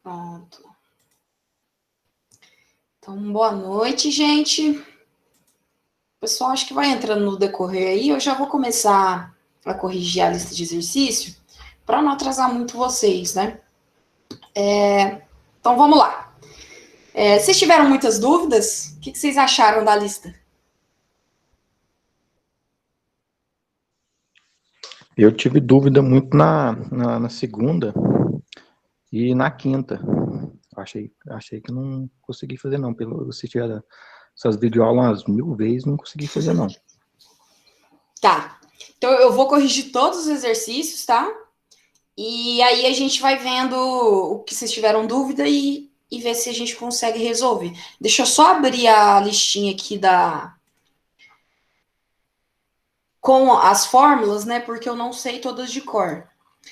Pronto. Então, boa noite, gente. O pessoal acho que vai entrando no decorrer aí. Eu já vou começar a corrigir a lista de exercício para não atrasar muito vocês, né? Então, vamos lá. Vocês tiveram muitas dúvidas? O que vocês acharam da lista? Eu tive dúvida muito na segunda e na quinta. Achei que não consegui fazer, não. Pelo assistir essas videoaulas umas 1000 vezes, não consegui fazer, não. Tá. Então, eu vou corrigir todos os exercícios, tá? E aí a gente vai vendo o que vocês tiveram dúvida e ver se a gente consegue resolver. Deixa eu só abrir a listinha aqui com as fórmulas, né? Porque eu não sei todas de cor.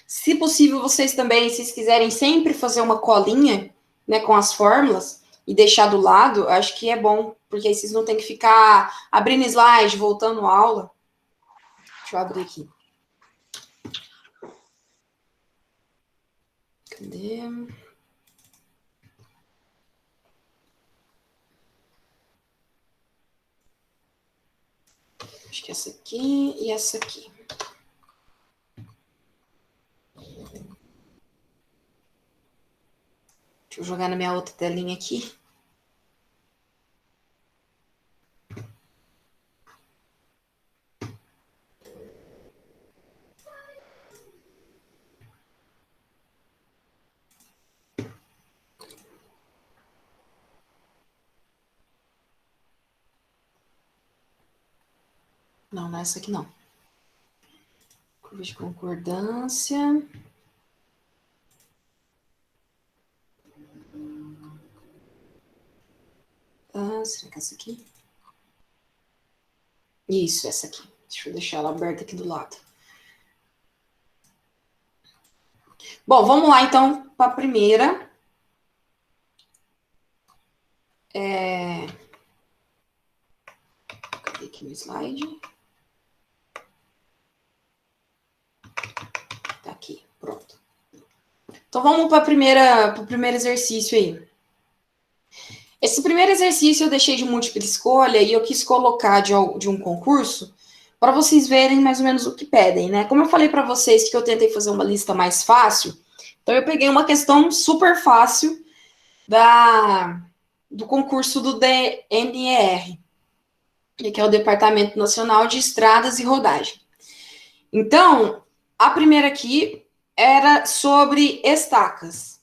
Se possível, vocês também, se vocês quiserem sempre fazer uma colinha, né, com as fórmulas e deixar do lado, acho que é bom, porque aí vocês não tem que ficar abrindo slide, voltando a aula. Deixa eu abrir aqui. Cadê? Acho que essa aqui e essa aqui. Deixa eu jogar na minha outra telinha aqui. Não, não é essa aqui não. Curva de concordância. Será que é essa aqui? Isso, essa aqui. Deixa eu deixar ela aberta aqui do lado. Bom, vamos lá então para a primeira. Cadê aqui no slide? Tá aqui, pronto. Então vamos para o primeiro exercício aí. Esse primeiro exercício eu deixei de múltipla escolha e eu quis colocar de um concurso para vocês verem mais ou menos o que pedem, né? Como eu falei para vocês que eu tentei fazer uma lista mais fácil, então eu peguei uma questão super fácil do concurso do DNR, que é o Departamento Nacional de Estradas e Rodagem. Então, a primeira aqui era sobre estacas,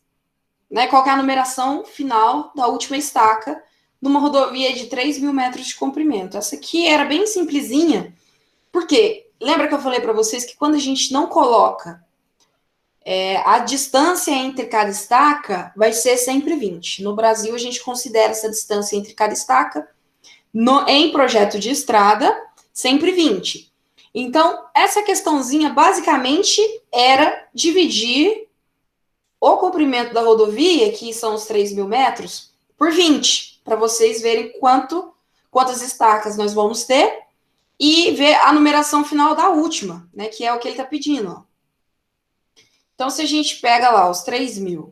né? Qual que é a numeração final da última estaca numa rodovia de 3.000 metros de comprimento. Essa aqui era bem simplesinha, porque lembra que eu falei para vocês que quando a gente não coloca a distância entre cada estaca, vai ser sempre 20. No Brasil, a gente considera essa distância entre cada estaca, em projeto de estrada, sempre 20. Então, essa questãozinha, basicamente, era dividir o comprimento da rodovia, que são os 3.000 metros, por 20, para vocês verem quantas estacas nós vamos ter e ver a numeração final da última, né, que é o que ele está pedindo. Ó. Então, se a gente pega lá os 3.000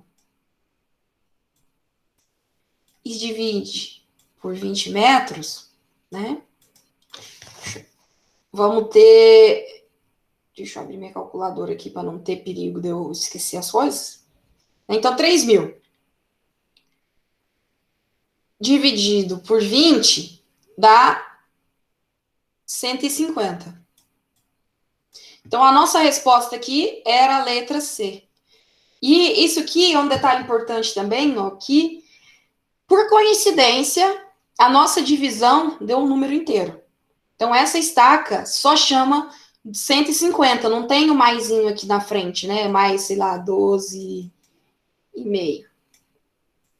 e divide por 20 metros, né, vamos ter... Deixa eu abrir minha calculadora aqui para não ter perigo de eu esquecer as coisas. Então, 3.000 dividido por 20 dá 150. Então, a nossa resposta aqui era a letra C. E isso aqui é um detalhe importante também, ó, que, por coincidência, a nossa divisão deu um número inteiro. Então, essa estaca só chama 150, não tem o maisinho aqui na frente, né? Mais, sei lá, 12,5.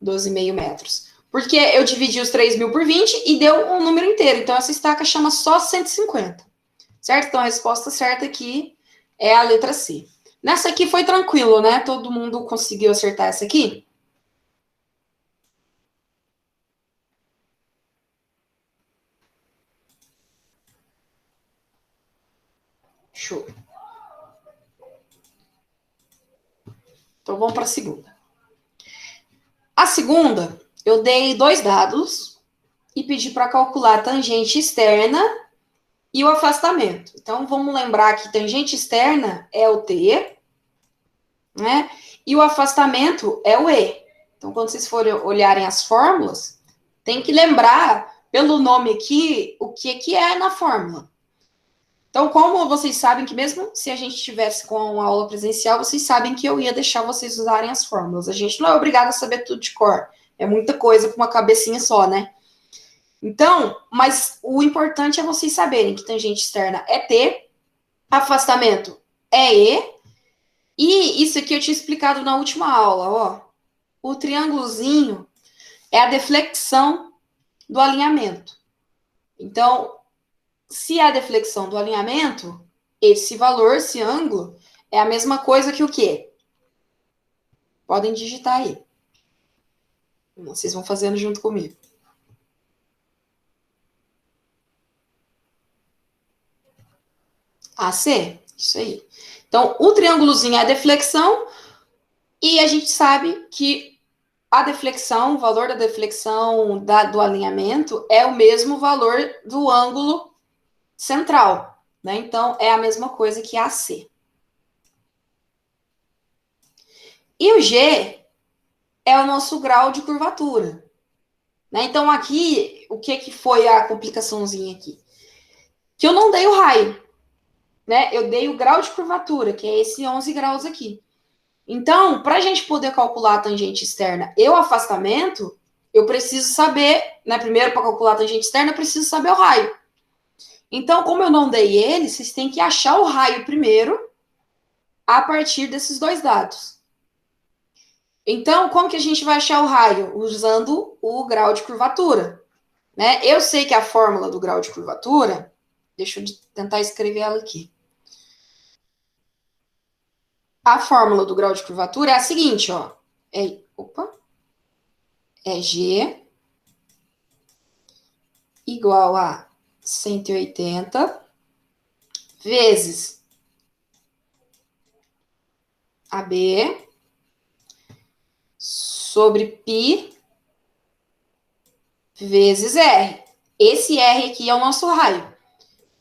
12,5 metros. Porque eu dividi os 3.000 por 20 e deu um número inteiro. Então, essa estaca chama só 150. Certo? Então, a resposta certa aqui é a letra C. Nessa aqui foi tranquilo, né? Todo mundo conseguiu acertar essa aqui? Show. Então, vamos para a segunda. segunda, eu dei 2 dados e pedi para calcular a tangente externa e o afastamento. Então, vamos lembrar que tangente externa é o T, né? E o afastamento é o E. Então, quando vocês forem olharem as fórmulas, tem que lembrar, pelo nome aqui, o que é na fórmula. Então, como vocês sabem que mesmo se a gente tivesse com uma aula presencial, vocês sabem que eu ia deixar vocês usarem as fórmulas. A gente não é obrigado a saber tudo de cor. É muita coisa com uma cabecinha só, né? Então, mas o importante é vocês saberem que tangente externa é T, afastamento é E, e isso aqui eu tinha explicado na última aula, ó. O triângulozinho é a deflexão do alinhamento. Então, se é a deflexão do alinhamento, esse valor, esse ângulo, é a mesma coisa que o quê? Podem digitar aí. Vocês vão fazendo junto comigo. AC, isso aí. Então, o triângulozinho é a deflexão, e a gente sabe que a deflexão, o valor da deflexão do alinhamento é o mesmo valor do ângulo central, né? Então, é a mesma coisa que AC. E o G é o nosso grau de curvatura, né? Então, aqui, o que foi a complicaçãozinha aqui? Que eu não dei o raio, né? Eu dei o grau de curvatura, que é esse 11 graus aqui. Então, para a gente poder calcular a tangente externa e o afastamento, eu preciso saber, né? Primeiro, para calcular a tangente externa, eu preciso saber o raio. Então, como eu não dei ele, vocês têm que achar o raio primeiro, a partir desses 2 dados. Então, como que a gente vai achar o raio? Usando o grau de curvatura, né? Eu sei que a fórmula do grau de curvatura, deixa eu tentar escrever ela aqui. A fórmula do grau de curvatura é a seguinte, ó. É G igual a 180 vezes AB sobre π vezes R. Esse R aqui é o nosso raio.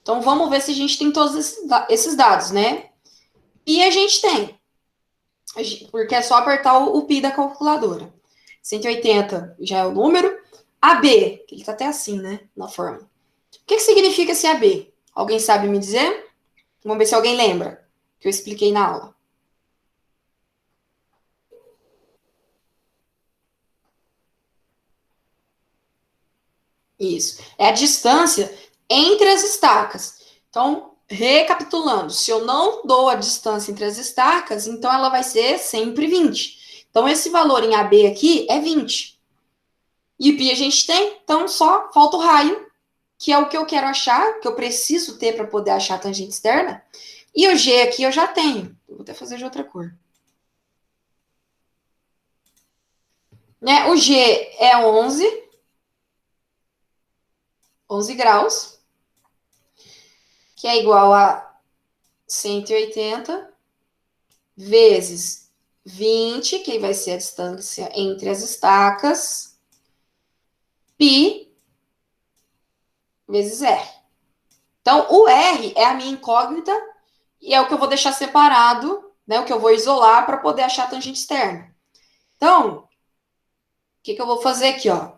Então, vamos ver se a gente tem todos esses dados, né? E a gente tem, porque é só apertar o π da calculadora. 180 já é o número. AB, que ele tá até assim, né, na forma. O que significa esse AB? Alguém sabe me dizer? Vamos ver se alguém lembra, que eu expliquei na aula. Isso. É a distância entre as estacas. Então, recapitulando, se eu não dou a distância entre as estacas, então ela vai ser sempre 20. Então, esse valor em AB aqui é 20. E o π a gente tem, então só falta o raio, que é o que eu quero achar, que eu preciso ter para poder achar a tangente externa. E o G aqui eu já tenho. Vou até fazer de outra cor. Né? O G é 11 graus, que é igual a 180 vezes 20, que vai ser a distância entre as estacas, π vezes R. Então, o R é a minha incógnita e é o que eu vou deixar separado, né, o que eu vou isolar para poder achar a tangente externa. Então, o que eu vou fazer aqui, ó?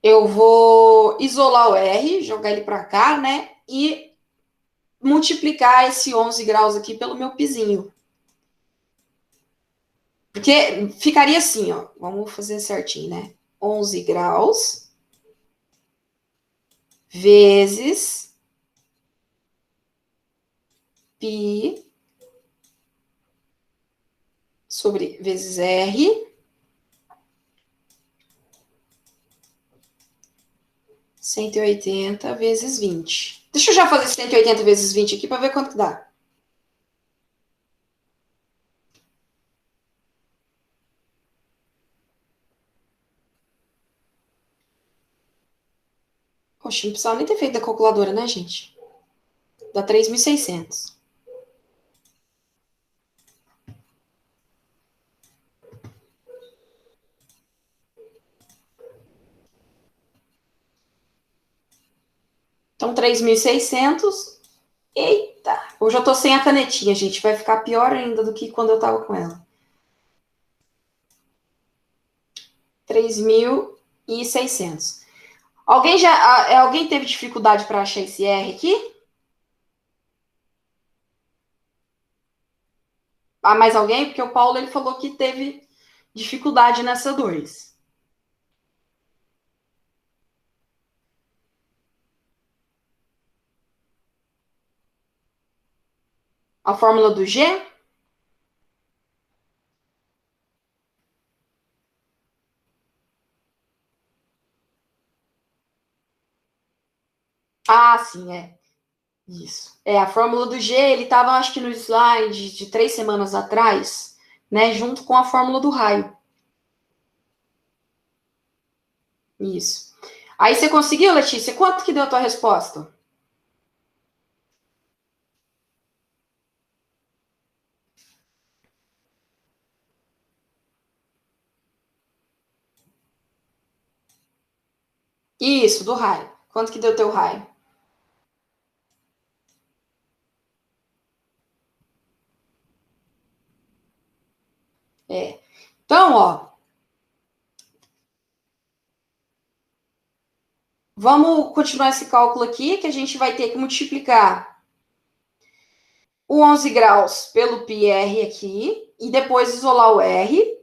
Eu vou isolar o R, jogar ele para cá, né, e multiplicar esse 11 graus aqui pelo meu pizinho. Porque ficaria assim, ó. Vamos fazer certinho, né? 11 graus vezes π sobre vezes R 180 vezes 20. Deixa eu já fazer 180 vezes 20 aqui para ver quanto que dá. Poxa, não precisava nem ter feito da calculadora, né, gente? Dá 3.600. Então, 3.600. Eita, hoje eu tô sem a canetinha, gente. Vai ficar pior ainda do que quando eu tava com ela. 3.600. Alguém teve dificuldade para achar esse R aqui? Ah, mais alguém? Porque o Paulo ele falou que teve dificuldade nessa 2. A fórmula do G? Ah, sim, é. Isso. É, a fórmula do G, ele estava, acho que no slide de 3 semanas atrás, né? Junto com a fórmula do raio. Isso. Aí você conseguiu, Letícia? Quanto que deu a tua resposta? Isso, do raio. Quanto que deu o teu raio? É. Então, ó. Vamos continuar esse cálculo aqui, que a gente vai ter que multiplicar o 11 graus pelo πr aqui, e depois isolar o R,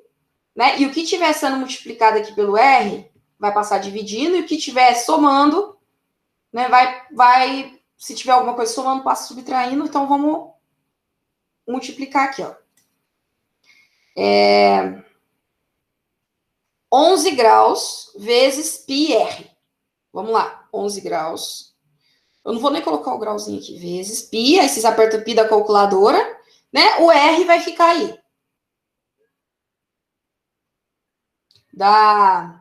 né? E o que estiver sendo multiplicado aqui pelo R, vai passar dividindo, e o que estiver somando, né, se tiver alguma coisa somando, passa subtraindo, então vamos multiplicar aqui, ó. 11 graus vezes πr. Vamos lá, 11 graus. Eu não vou nem colocar o grauzinho aqui, vezes π, aí vocês apertam o π da calculadora, né? O R vai ficar aí. Dá...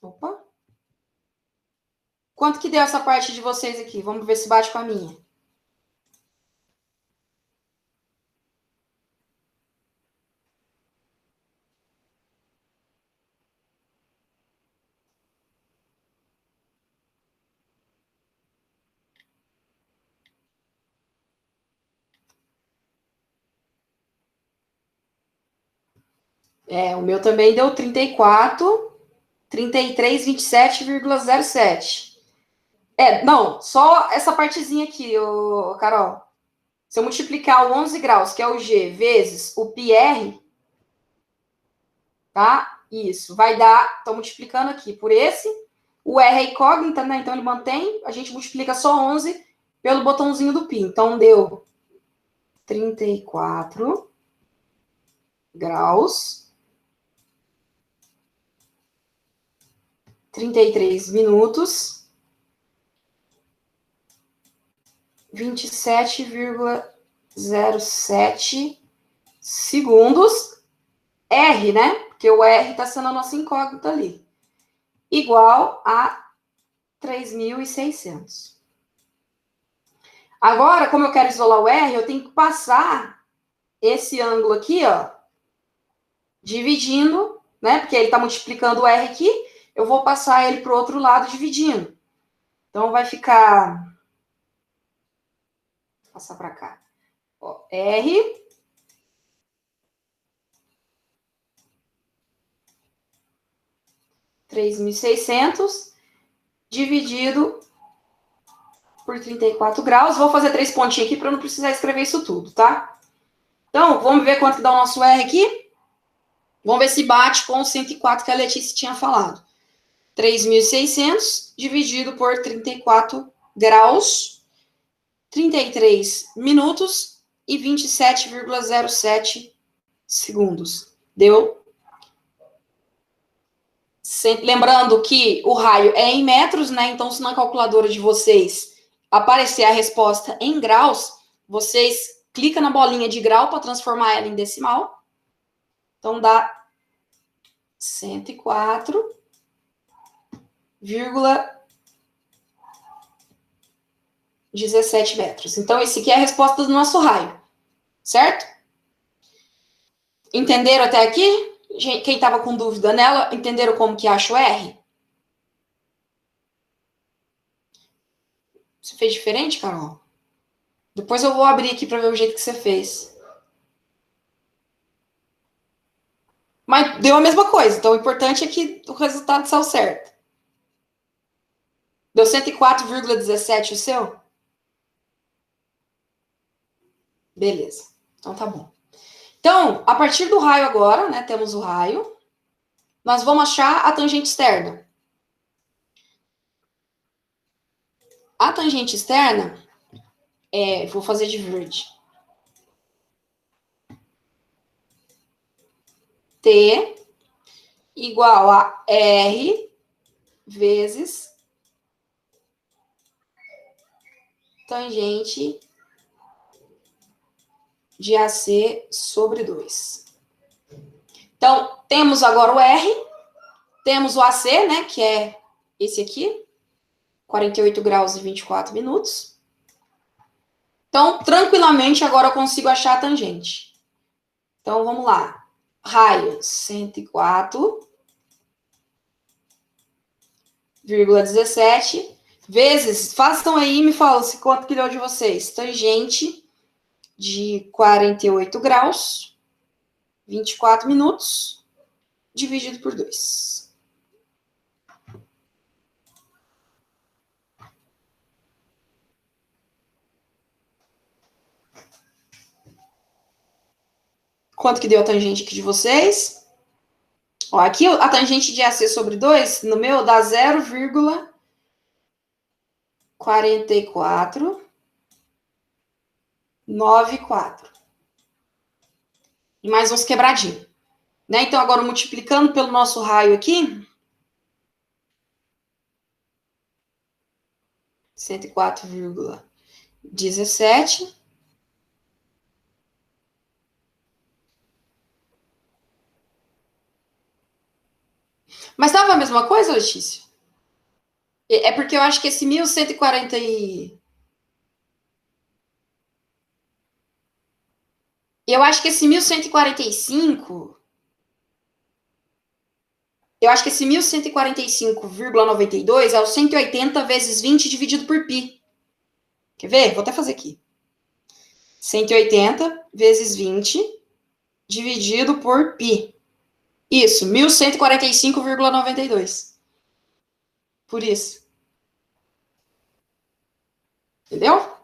Opa. Quanto que deu essa parte de vocês aqui? Vamos ver se bate com a minha. É, o meu também deu 34, 33, 27,07. É, não, só essa partezinha aqui, ô, Carol. Se eu multiplicar o 11 graus, que é o G, vezes o πr, tá? Isso, vai dar, estou multiplicando aqui por esse. O R é incógnita, né? Então ele mantém, a gente multiplica só 11 pelo botãozinho do π. Então deu 34 graus, 33 minutos, 27,07 segundos. R, né? Porque o R está sendo a nossa incógnita ali. Igual a 3.600. Agora, como eu quero isolar o R, eu tenho que passar esse ângulo aqui, ó, dividindo, né? Porque ele está multiplicando o R aqui, eu vou passar ele para o outro lado dividindo. Então, vai ficar... Vou passar para cá. Ó, R... 3.600 dividido por 34 graus. Vou fazer 3 pontinhos aqui para não precisar escrever isso tudo, tá? Então, vamos ver quanto que dá o nosso R aqui. Vamos ver se bate com o 104 que a Letícia tinha falado. 3.600 dividido por 34 graus, 33 minutos e 27,07 segundos. Deu? Lembrando que o raio é em metros, né? Então, se na calculadora de vocês aparecer a resposta em graus, vocês clicam na bolinha de grau para transformar ela em decimal. Então, dá 104,17 metros. Então, esse aqui é a resposta do nosso raio, certo? Entenderam até aqui? Quem estava com dúvida nela, entenderam como que acha o R? Você fez diferente, Carol? Depois eu vou abrir aqui para ver o jeito que você fez. Mas deu a mesma coisa, então o importante é que o resultado saiu certo. Deu 104,17 o seu? Beleza, então tá bom. Então, a partir do raio agora, né, temos o raio, nós vamos achar a tangente externa. A tangente externa, vou fazer de verde. T igual a R vezes tangente de AC sobre 2. Então, temos agora o R, temos o AC, né, que é esse aqui, 48 graus e 24 minutos. Então, tranquilamente, agora eu consigo achar a tangente. Então, vamos lá. Raio 104,17 vezes, façam aí e me falam se quanto que deu de vocês. Tangente de 48 graus, 24 minutos, dividido por 2. Quanto que deu a tangente aqui de vocês? Ó, aqui a tangente de AC sobre 2, no meu, dá 0,4494. E mais uns quebradinhos. Né? Então, agora multiplicando pelo nosso raio aqui, 104,17. Mas dava a mesma coisa, Letícia? É porque eu acho que esse 1140 Eu acho que esse 1145... Eu acho que esse 1145,92 é o 180 vezes 20 dividido por π. Quer ver? Vou até fazer aqui. 180 vezes 20 dividido por π. Isso, 1145,92. Por isso. Entendeu?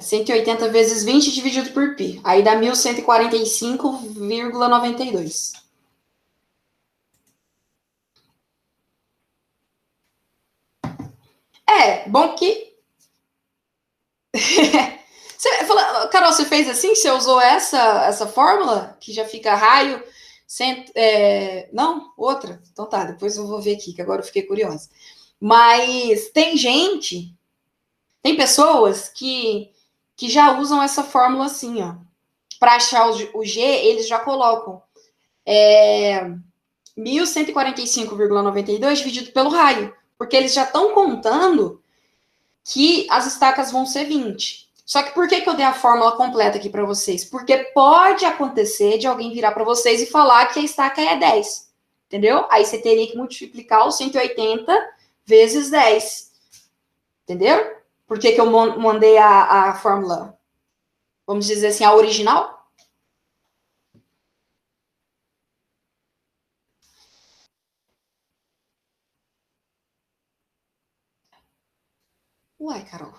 180 vezes 20 dividido por π. Aí dá 1145,92. Bom que... Você falou, Carol, você fez assim? Você usou essa fórmula? Que já fica raio... Não? Outra? Então tá, depois eu vou ver aqui, que agora eu fiquei curiosa. Mas tem pessoas que já usam essa fórmula assim, ó. Para achar o G, eles já colocam 1145,92 dividido pelo raio. Porque eles já estão contando que as estacas vão ser 20. Só que por que eu dei a fórmula completa aqui para vocês? Porque pode acontecer de alguém virar para vocês e falar que a estaca é 10. Entendeu? Aí você teria que multiplicar os 180 vezes 10. Entendeu? Por que eu mandei a fórmula, vamos dizer assim, a original? Uai, Carol.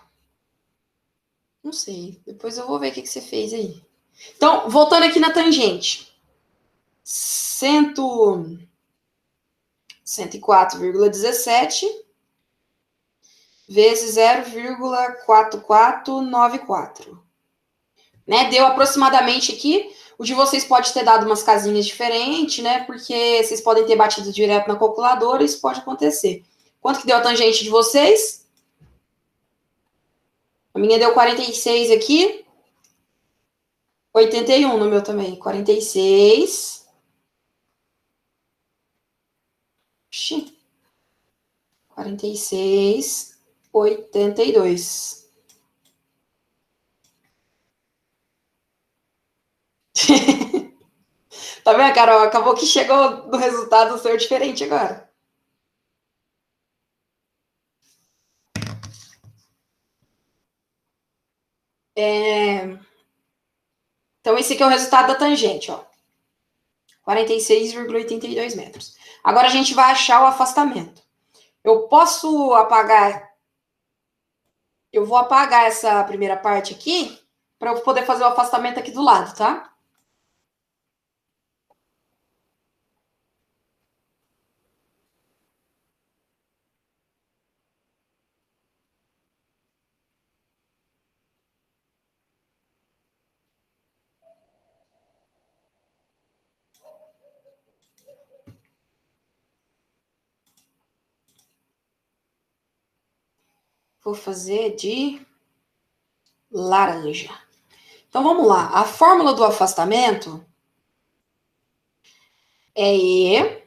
Não sei. Depois eu vou ver o que você fez aí. Então, voltando aqui na tangente. 104,17 vezes 0,4494. Né? Deu aproximadamente aqui. O de vocês pode ter dado umas casinhas diferentes, né? Porque vocês podem ter batido direto na calculadora, isso pode acontecer. Quanto que deu a tangente de vocês? A minha deu 46 aqui. 81 no meu também. 46. Oxi. 46. 82. Tá vendo, Carol? Acabou que chegou no resultado seu diferente agora. Então, esse aqui é o resultado da tangente, ó. 46,82 metros. Agora a gente vai achar o afastamento. Eu posso apagar... Eu vou apagar essa primeira parte aqui para eu poder fazer o afastamento aqui do lado, tá? Vou fazer de laranja. Então, vamos lá. A fórmula do afastamento é E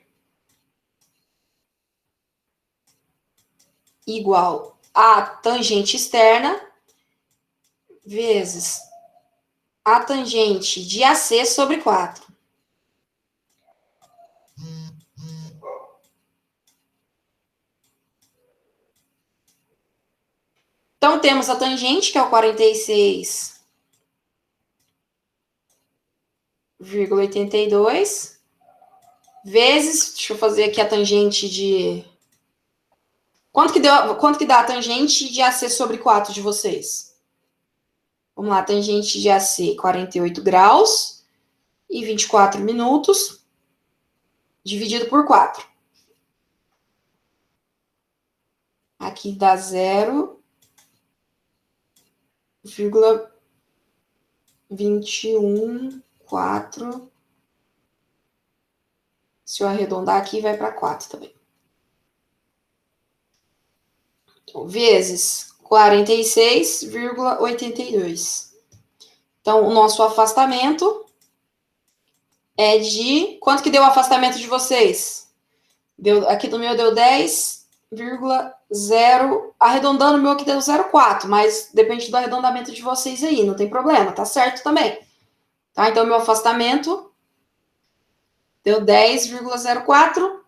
igual a tangente externa vezes a tangente de AC sobre 4. Então, temos a tangente, que é o 46,82, vezes, deixa eu fazer aqui a tangente de... Quanto que dá a tangente de AC sobre 4 de vocês? Vamos lá, tangente de AC, 48 graus e 24 minutos, dividido por 4. Aqui dá 0,214. Se eu arredondar aqui, vai para 4 também. Então, vezes 46,82. Então, o nosso afastamento é de... Quanto que deu o afastamento de vocês? Aqui do meu deu 10,0... Arredondando o meu aqui deu 0,4, mas depende do arredondamento de vocês aí, não tem problema, tá certo também. Tá? Então, meu afastamento deu 10,04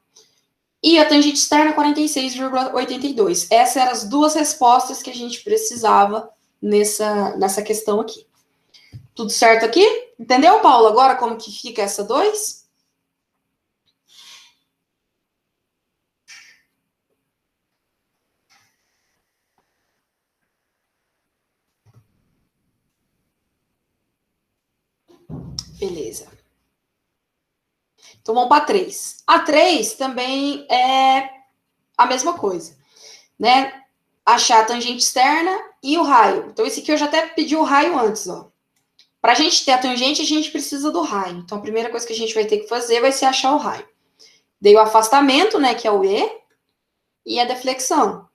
e a tangente externa 46,82. Essas eram as duas respostas que a gente precisava nessa questão aqui. Tudo certo aqui? Entendeu, Paulo, agora como que fica essa 2? Beleza. Então, vamos para 3. A 3 também é a mesma coisa, né? Achar a tangente externa e o raio. Então, esse aqui eu já até pedi o raio antes, ó. Para a gente ter a tangente, a gente precisa do raio. Então, a primeira coisa que a gente vai ter que fazer vai ser achar o raio. Dei o afastamento, né, que é o E, e a deflexão.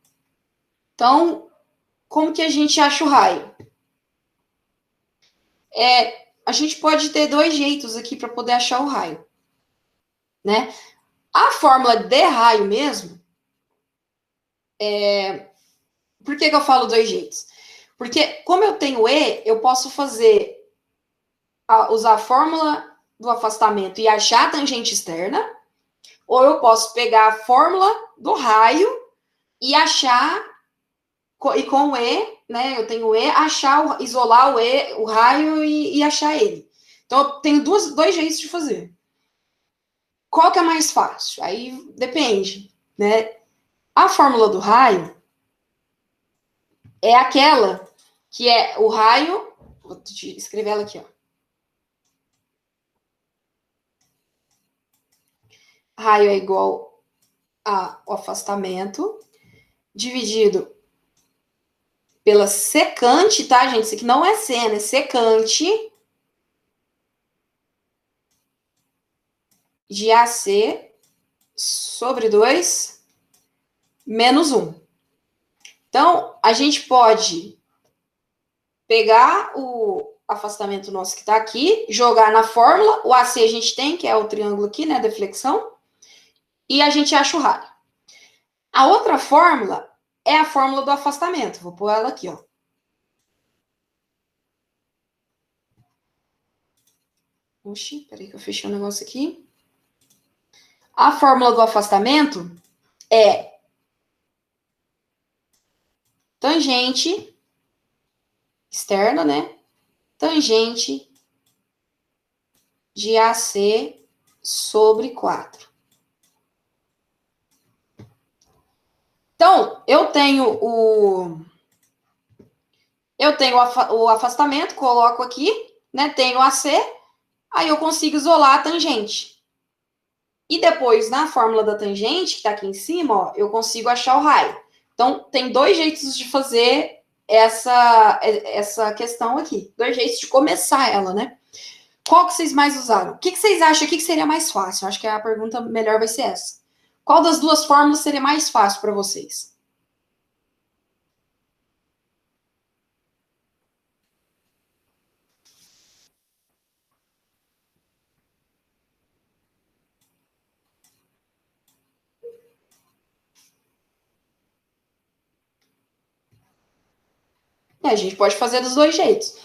Então, como que a gente acha o raio? A gente pode ter dois jeitos aqui para poder achar o raio, né? A fórmula de raio mesmo, por que eu falo dois jeitos? Porque como eu tenho E, eu posso usar a fórmula do afastamento e achar a tangente externa, ou eu posso pegar a fórmula do raio e achar, e com o E, né, eu tenho o E, isolar o raio e achar ele. Então, eu tenho dois jeitos de fazer. Qual que é mais fácil? Aí depende, né? A fórmula do raio é aquela que é o raio, vou escrever ela aqui, ó. Raio é igual ao afastamento dividido pela secante, tá, gente? Isso aqui não é seno, é secante de AC sobre 2 menos 1. Então, a gente pode pegar o afastamento nosso que está aqui, jogar na fórmula, o AC a gente tem, que é o triângulo aqui, né, deflexão, e a gente acha o raio. A outra fórmula é a fórmula do afastamento. Vou pôr ela aqui, ó. Oxi, peraí que eu fechei um negócio aqui. A fórmula do afastamento é tangente externa, né? Tangente de AC sobre 4. Então, eu tenho o afastamento, coloco aqui, né? Tenho AC, aí eu consigo isolar a tangente. E depois, na fórmula da tangente, que está aqui em cima, ó, eu consigo achar o raio. Então, tem dois jeitos de fazer essa questão aqui. Dois jeitos de começar ela, né? Qual que vocês mais usaram? O que vocês acham aqui que seria mais fácil? Eu acho que a pergunta melhor vai ser essa. Qual das duas fórmulas seria mais fácil para vocês? A gente pode fazer dos dois jeitos.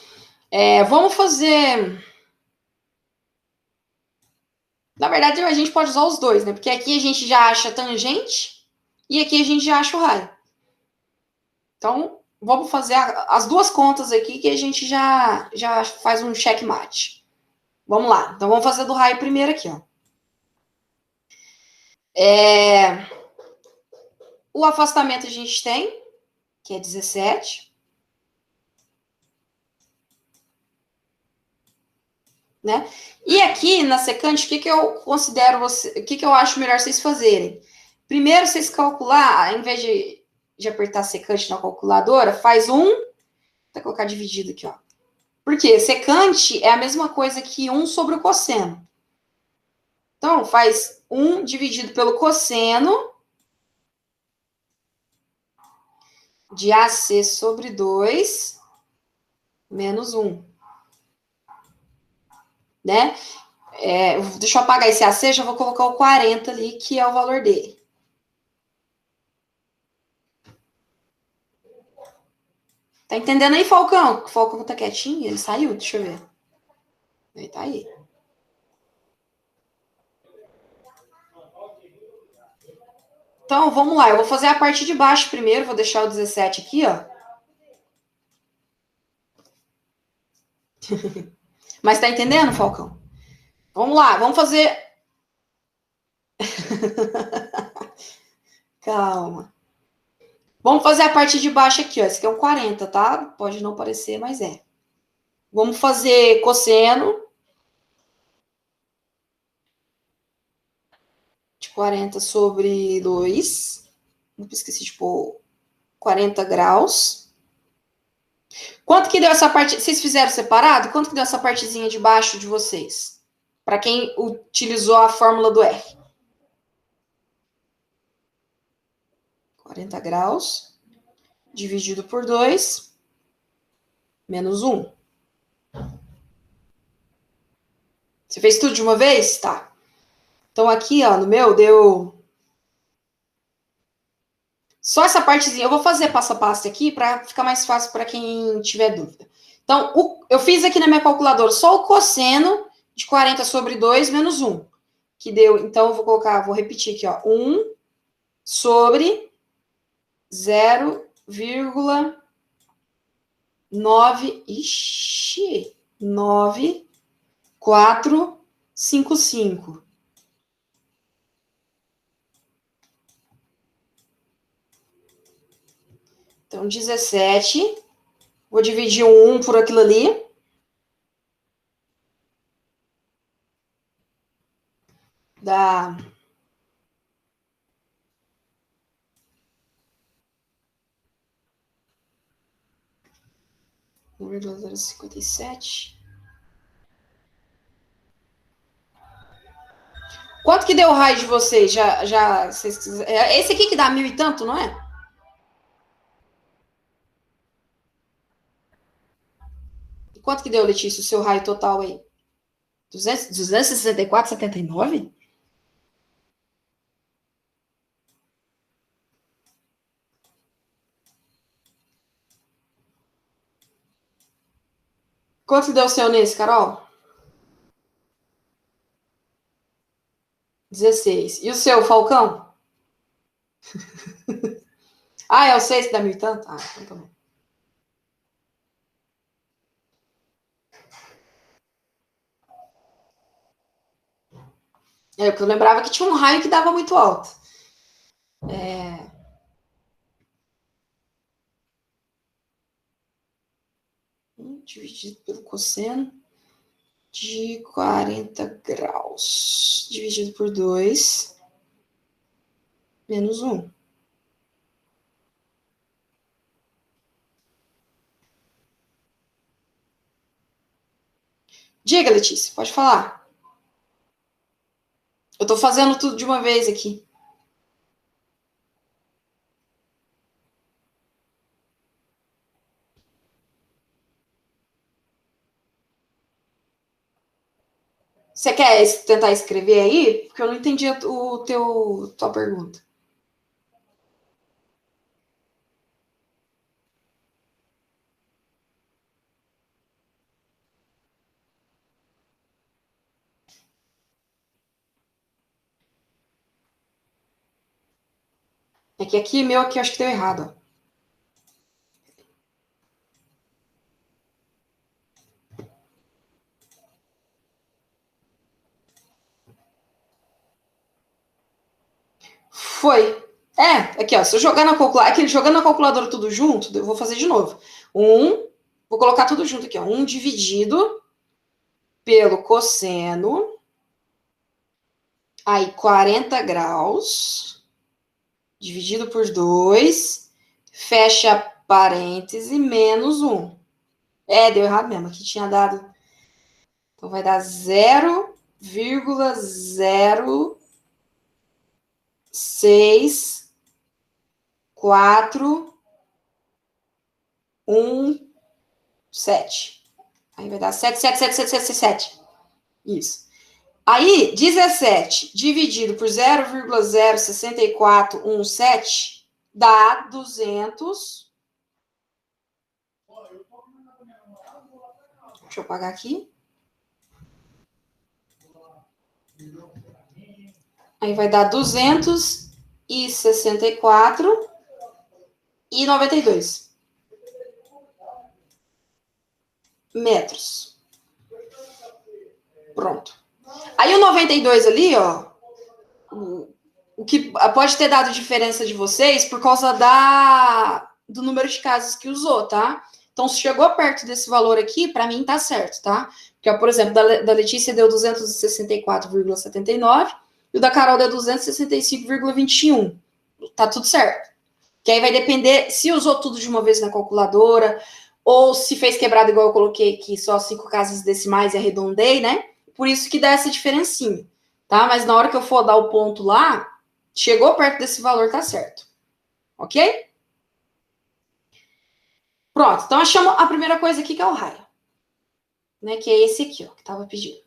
Vamos fazer... Na verdade, a gente pode usar os dois, né? Porque aqui a gente já acha tangente e aqui a gente já acha o raio. Então, vamos fazer as duas contas aqui que a gente já faz um checkmate. Vamos lá. Então, vamos fazer do raio primeiro aqui, ó. O afastamento a gente tem, que é 17. Né? E aqui, na secante, o que eu considero, o que eu acho melhor vocês fazerem? Primeiro, vocês calcular, em vez de apertar secante na calculadora, faz vou colocar dividido aqui, ó. Porque secante é a mesma coisa que 1 sobre o cosseno. Então, faz 1 dividido pelo cosseno de AC sobre 2 menos 1. Né? Deixa eu apagar esse AC, já vou colocar o 40 ali, que é o valor dele. Tá entendendo aí, Falcão? O Falcão tá quietinho? Ele saiu? Deixa eu ver. Ele tá aí. Então, vamos lá. Eu vou fazer a parte de baixo primeiro. Vou deixar o 17 aqui, ó. Mas tá entendendo, Falcão? Vamos lá. Vamos fazer... Calma. Vamos fazer a parte de baixo aqui, ó. Esse aqui é um 40, tá? Pode não parecer, mas é. Vamos fazer cosseno de 40 sobre 2. Não esqueci de pôr 40 graus. Quanto que deu essa parte? Vocês fizeram separado? Quanto que deu essa partezinha de baixo de vocês? Para quem utilizou a fórmula do R. 40 graus dividido por 2 menos 1. Você fez tudo de uma vez? Tá. Então aqui, ó, no meu deu... Só essa partezinha. Eu vou fazer passo a passo aqui para ficar mais fácil para quem tiver dúvida. Então, eu fiz aqui na minha calculadora só o cosseno de 40 sobre 2 menos 1. Que deu, então, vou repetir aqui, ó. 1 sobre 0,9... Ixi! 9455. Então, 17. Vou dividir o 1 por aquilo ali. Dá... número 2,57. Quanto que deu o raio de vocês? Esse aqui que dá 1000 e tanto, não é? E quanto que deu, Letícia, o seu raio total aí? 264,79? Quanto que deu o seu nesse, Carol? 16. E o seu, Falcão? Ah, é o 6 que dá 1000 e tanto? Ah, então tá bom. Porque eu lembrava que tinha um raio que dava muito alto. Dividido pelo cosseno de 40 graus. Dividido por 2, menos 1. Diga, Letícia, pode falar. Eu tô fazendo tudo de uma vez aqui. Você quer tentar escrever aí? Porque eu não entendi tua pergunta. É que aqui, meu, aqui eu acho que deu errado. Ó. Foi. Aqui, ó. Se eu jogar na calculadora. Aqui, jogando na calculadora tudo junto, eu vou fazer de novo. Vou colocar tudo junto aqui, ó. 1 dividido pelo cosseno. Aí, 40 graus. Dividido por 2. Fecha parêntese, menos 1. Deu errado mesmo. Aqui tinha dado. Então, vai dar 0,06 4, 1, 7. Aí vai dar 7, 7, 7, 7, 7, 7, 7. Isso. Aí, 17 dividido por 0,06417 dá 200. Deixa eu apagar aqui. Aí vai dar 264,92 metros. Pronto. Aí o 92 ali, ó, o que pode ter dado diferença de vocês por causa do número de casas que usou, tá? Então, se chegou perto desse valor aqui, para mim tá certo, tá? Porque, ó, por exemplo, da Letícia deu 264,79 e o da Carol deu 265,21. Tá tudo certo. Que aí vai depender se usou tudo de uma vez na calculadora ou se fez quebrado igual eu coloquei aqui, só 5 casas decimais e arredondei, né? Por isso que dá essa diferencinha, tá? Mas na hora que eu for dar o ponto lá, chegou perto desse valor, tá certo. Ok? Pronto, então achamos a primeira coisa aqui que é o raio. Né, que é esse aqui, ó, que tava pedindo.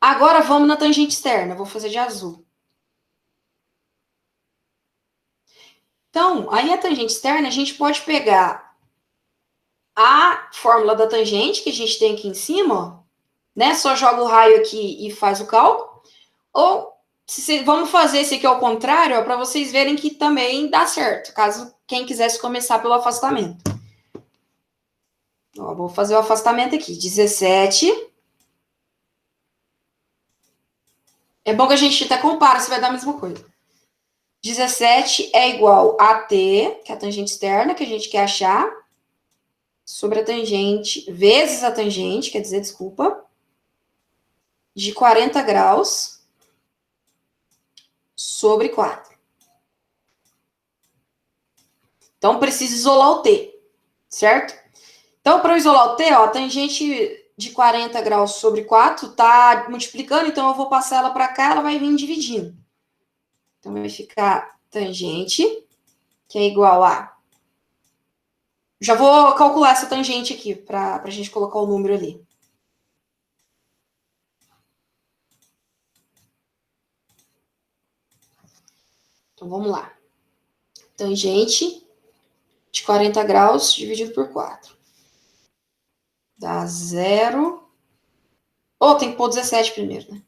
Agora vamos na tangente externa, vou fazer de azul. Então, aí a tangente externa, a gente pode pegar a fórmula da tangente que a gente tem aqui em cima, ó, né? Só joga o raio aqui e faz o cálculo. Ou vamos fazer esse aqui ao contrário, para vocês verem que também dá certo, caso quem quisesse começar pelo afastamento. Ó, vou fazer o afastamento aqui. 17. É bom que a gente até compara se vai dar a mesma coisa. 17 é igual a T, que é a tangente externa, que a gente quer achar, sobre a tangente, vezes a tangente, quer dizer, desculpa, de 40 graus sobre 4. Então, preciso isolar o T, certo? Então, para eu isolar o T, ó, a tangente de 40 graus sobre 4 tá multiplicando, então eu vou passar ela para cá, ela vai vir dividindo. Então, vai ficar tangente, que é igual a... Já vou calcular essa tangente aqui, para a gente colocar o número ali. Então, vamos lá. Tangente de 40 graus dividido por 4. Dá 0. Tem que pôr 17 primeiro, né?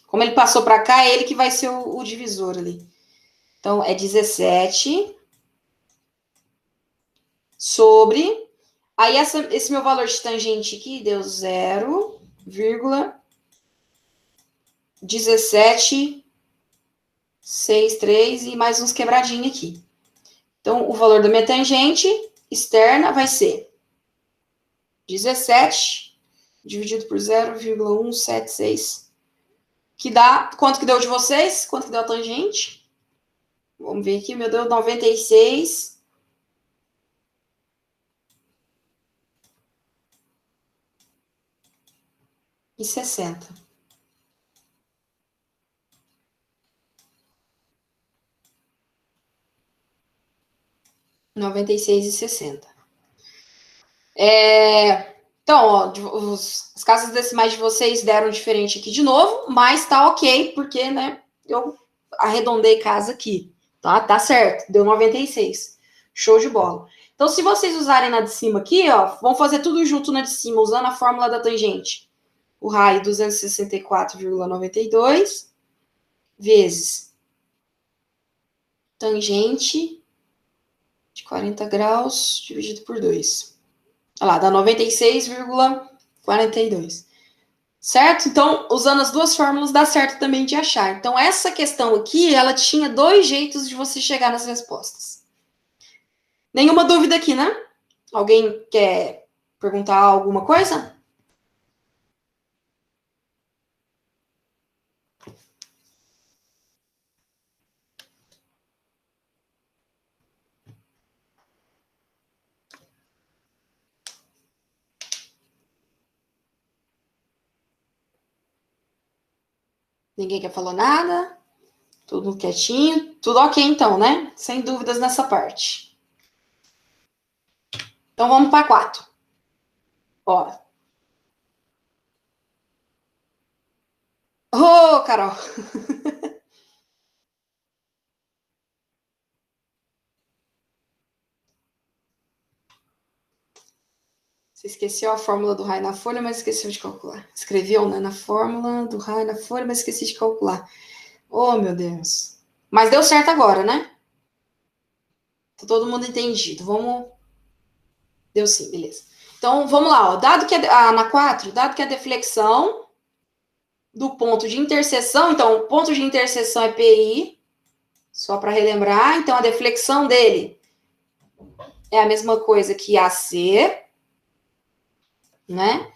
Como ele passou para cá, é ele que vai ser o divisor ali. Então, é 17 sobre... Aí, esse meu valor de tangente aqui deu 0,06417. 17,63 e mais uns quebradinhos aqui. Então, o valor da minha tangente externa vai ser 17 dividido por 0,176. Que dá, quanto que deu de vocês? Quanto que deu a tangente? Vamos ver aqui, meu Deus, 96. E 60. R$ 96,60. Então, ó, as casas decimais de vocês deram diferente aqui de novo, mas tá ok, porque, né, eu arredondei casa aqui, tá? Tá certo, deu 96. Show de bola. Então, se vocês usarem na de cima aqui, ó, vamos fazer tudo junto na de cima, usando a fórmula da tangente. O raio 264,92 vezes tangente de 40 graus dividido por 2. Olha lá, dá 96,42. Certo? Então, usando as duas fórmulas, dá certo também de achar. Então, essa questão aqui, ela tinha dois jeitos de você chegar nas respostas. Nenhuma dúvida aqui, né? Alguém quer perguntar alguma coisa? Ninguém quer falar nada? Tudo quietinho? Tudo ok, então, né? Sem dúvidas nessa parte. Então, vamos para 4. Ó. Ô, Carol! Você esqueceu a fórmula do raio na folha, mas esqueceu de calcular. Escreveu, né, na fórmula do raio na folha, mas esqueci de calcular. Oh, meu Deus. Mas deu certo agora, né? Tá todo mundo entendido. Vamos. Deu sim, beleza. Então, vamos lá. Ó. Dado que na 4, dado que a deflexão do ponto de interseção, então, o ponto de interseção é PI, só para relembrar. Então, a deflexão dele é a mesma coisa que AC, né?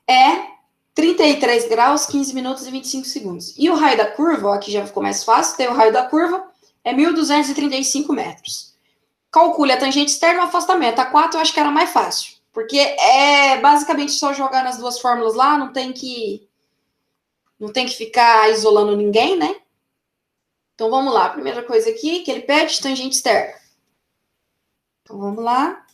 É 33 graus, 15 minutos e 25 segundos. E o raio da curva, ó, aqui já ficou mais fácil, tem o raio da curva, é 1.235 metros. Calcule a tangente externa e o afastamento. A 4 eu acho que era mais fácil, porque é basicamente só jogar nas duas fórmulas lá, não tem que ficar isolando ninguém, né? Então vamos lá, a primeira coisa aqui que ele pede, tangente externa. Então vamos lá.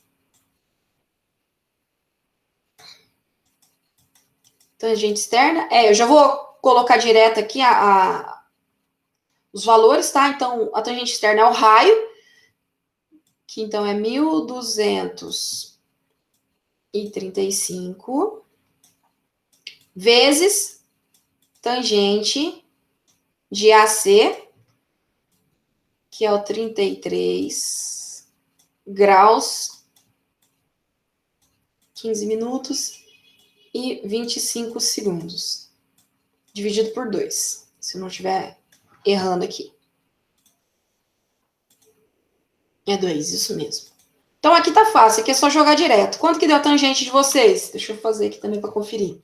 Tangente externa. Eu já vou colocar direto aqui os valores, tá? Então a tangente externa é o raio, que então é 1.235 vezes tangente de AC, que é o 33 graus, 15 minutos e 25 segundos. Dividido por 2, se eu não estiver errando aqui. É 2, isso mesmo. Então aqui tá fácil, aqui é só jogar direto. Quanto que deu a tangente de vocês? Deixa eu fazer aqui também para conferir.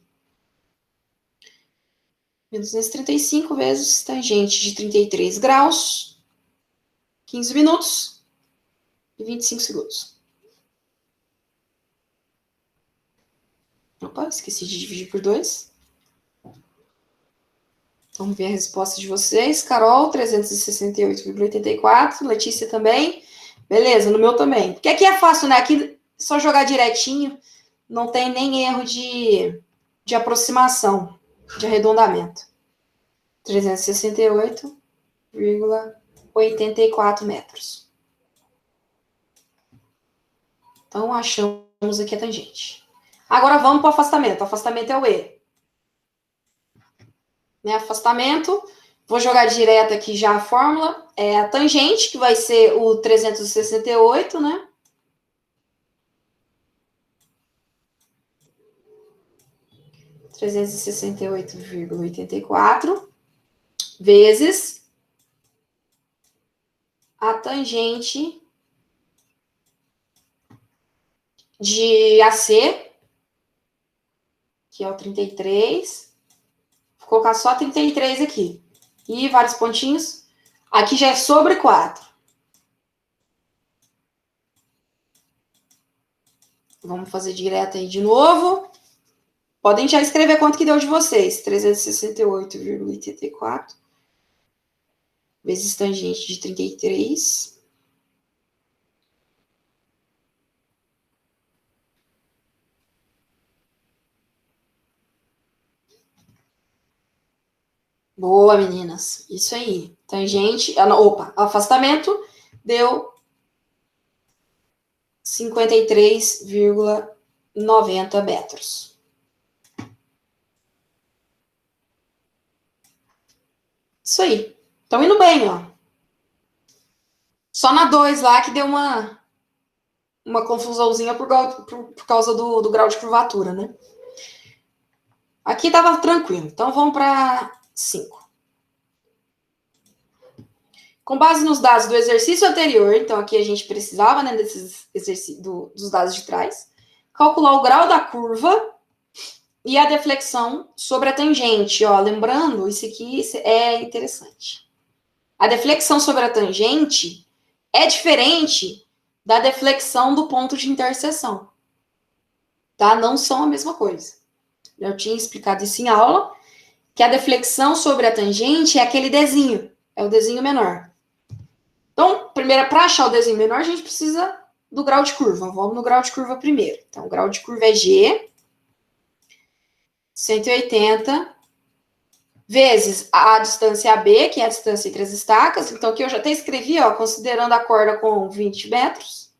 1.235 vezes tangente de 33 graus, 15 minutos e 25 segundos. Opa, esqueci de dividir por 2. Vamos ver a resposta de vocês. Carol, 368,84. Letícia também. Beleza, no meu também. Porque aqui é fácil, né? Aqui é só jogar direitinho. Não tem nem erro de aproximação, de arredondamento. 368,84 metros. Então, achamos aqui a tangente. Agora vamos para o afastamento. O afastamento é o E. Né? Afastamento. Vou jogar direto aqui já a fórmula. É a tangente, que vai ser o 368, né? (368,84) vezes a tangente de AC, que é o 33. Vou colocar só 33 aqui. E vários pontinhos. Aqui já é sobre 4. Vamos fazer direto aí de novo. Podem já escrever quanto que deu de vocês. 368,84 vezes tangente de 33. Boa, meninas. Isso aí. Tangente. Opa, afastamento deu 53,90 metros. Isso aí. Estão indo bem, ó. Só na 2 lá que deu uma confusãozinha por causa do grau de curvatura, né? Aqui estava tranquilo. Então vamos para 5. Com base nos dados do exercício anterior, então aqui a gente precisava, né, dos dados de trás, calcular o grau da curva e a deflexão sobre a tangente. Ó, lembrando, isso aqui é interessante. A deflexão sobre a tangente é diferente da deflexão do ponto de interseção. Tá? Não são a mesma coisa. Eu tinha explicado isso em aula, que a deflexão sobre a tangente é aquele desenho, é o desenho menor. Então, primeiro, para achar o desenho menor, a gente precisa do grau de curva. Vamos no grau de curva primeiro. Então, o grau de curva é G, 180, vezes a distância AB, que é a distância entre as estacas. Então, aqui eu já até escrevi, ó, considerando a corda com 20 metros.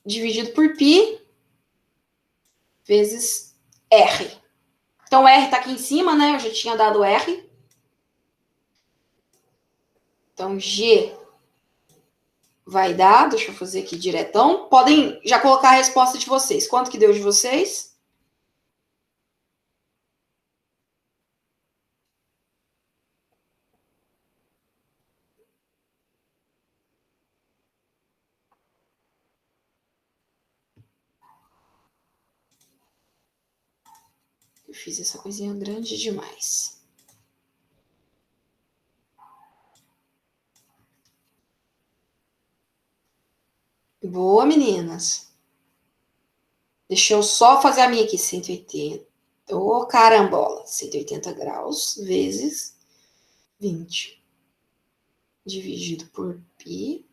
Dividido por π, vezes R. Então, R está aqui em cima, né? Eu já tinha dado R. Então, G vai dar, deixa eu fazer aqui diretão. Podem já colocar a resposta de vocês. Quanto que deu de vocês? Eu fiz essa coisinha grande demais. Boa, meninas. Deixa eu só fazer a minha aqui, 180. Ô, carambola. 180 graus vezes 20. Dividido por π.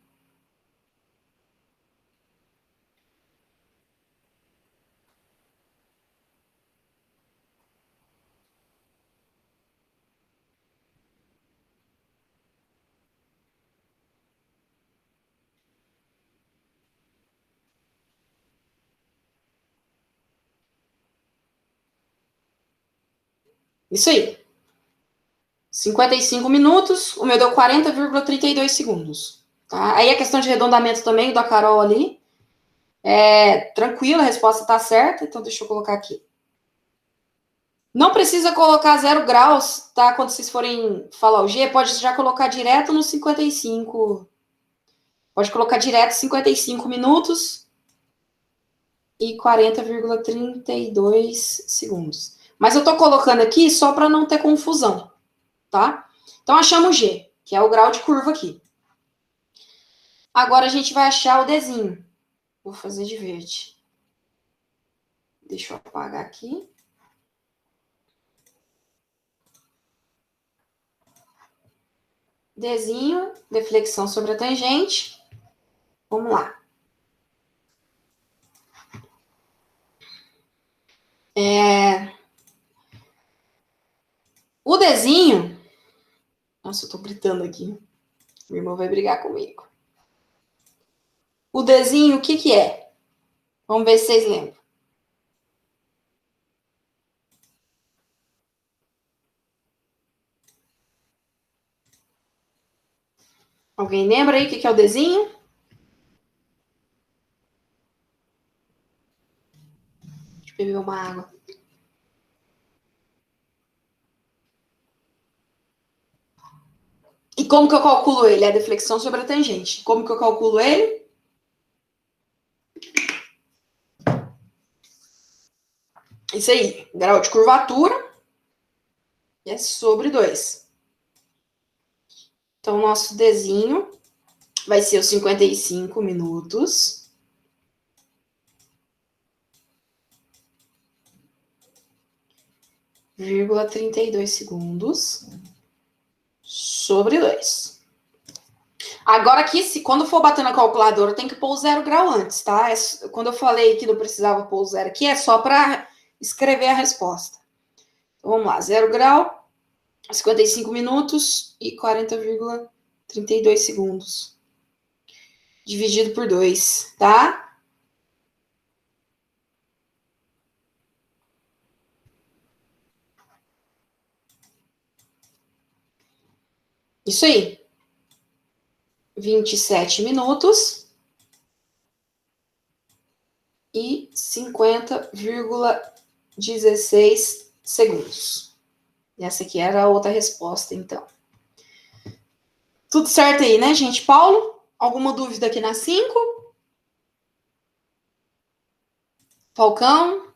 Isso aí. 55 minutos. O meu deu 40,32 segundos. Tá? Aí a questão de arredondamento também, da Carol ali. É tranquilo, a resposta está certa. Então, deixa eu colocar aqui. Não precisa colocar 0 graus, tá? Quando vocês forem falar o G, pode já colocar direto no 55. Pode colocar direto 55 minutos e 40,32 segundos. Mas eu tô colocando aqui só para não ter confusão, tá? Então, achamos o G, que é o grau de curva aqui. Agora, a gente vai achar o Dzinho. Vou fazer de verde. Deixa eu apagar aqui. Dzinho, deflexão sobre a tangente. Vamos lá. O Dzinho... Nossa, eu tô gritando aqui. Meu irmão vai brigar comigo. O Dzinho, o que que é? Vamos ver se vocês lembram. Alguém lembra aí o que que é o Dzinho? Deixa eu beber uma água. E como que eu calculo ele? A deflexão sobre a tangente. Como que eu calculo ele? Isso aí, grau de curvatura é sobre 2. Então, o nosso Dzinho vai ser os 55 minutos. Vírgula 32 segundos sobre 2. Agora aqui, quando for bater na calculadora, tem que pôr o 0 grau antes, tá? Quando eu falei que não precisava pôr o 0 aqui, é só para escrever a resposta. Então, vamos lá, 0 grau, 55 minutos e 40,32 segundos. Dividido por 2, tá? Isso aí. 27 minutos e 50,16 segundos. E essa aqui era a outra resposta, então. Tudo certo aí, né, gente? Paulo, alguma dúvida aqui na 5? Falcão?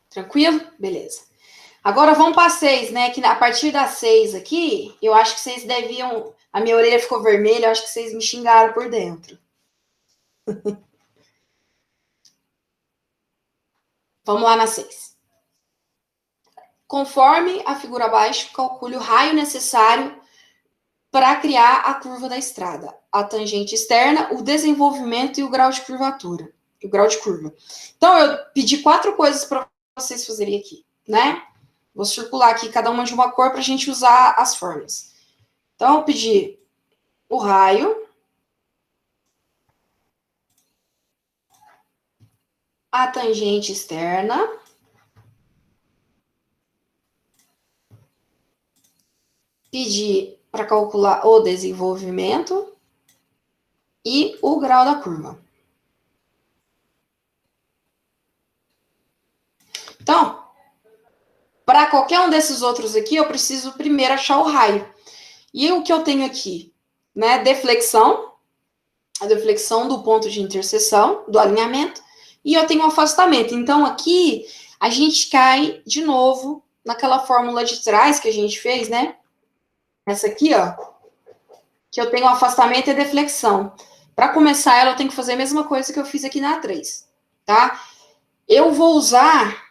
Tranquilo? Beleza. Agora vamos para 6, né? Que a partir da 6 aqui, eu acho que vocês deviam. A minha orelha ficou vermelha, eu acho que vocês me xingaram por dentro. Vamos lá na 6. Conforme a figura abaixo, calcule o raio necessário para criar a curva da estrada, a tangente externa, o desenvolvimento e o grau de curvatura, o grau de curva. Então, eu pedi 4 coisas para vocês fazerem aqui, né? Vou circular aqui cada uma de uma cor para a gente usar as formas. Então, eu pedi o raio, a tangente externa, pedi para calcular o desenvolvimento e o grau da curva. Então, para qualquer um desses outros aqui, eu preciso primeiro achar o raio. E o que eu tenho aqui? Né? Deflexão, a deflexão do ponto de interseção, do alinhamento, e eu tenho o afastamento. Então, aqui, a gente cai de novo naquela fórmula de trás que a gente fez, né? Essa aqui, ó, que eu tenho o afastamento e a deflexão. Para começar ela, eu tenho que fazer a mesma coisa que eu fiz aqui na 3, tá? Eu vou usar...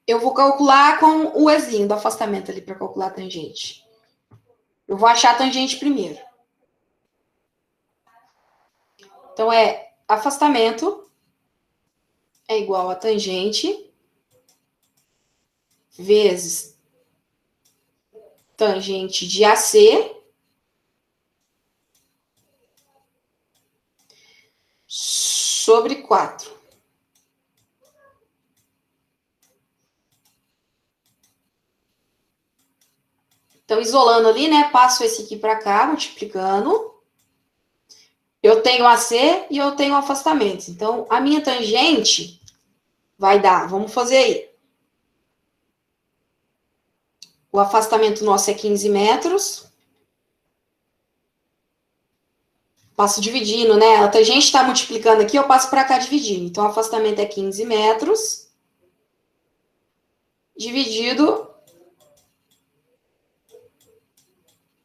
eu vou calcular com o Ezinho do afastamento ali para calcular a tangente. Eu vou achar a tangente primeiro. Então, afastamento é igual a tangente vezes tangente de AC sobre 4. Então, isolando ali, né? Passo esse aqui para cá, multiplicando. Eu tenho AC e eu tenho afastamento. Então, a minha tangente vai dar, vamos fazer aí. O afastamento nosso é 15 metros. Passo dividindo, né? A tangente está multiplicando aqui, eu passo para cá dividindo. Então, o afastamento é 15 metros. Dividido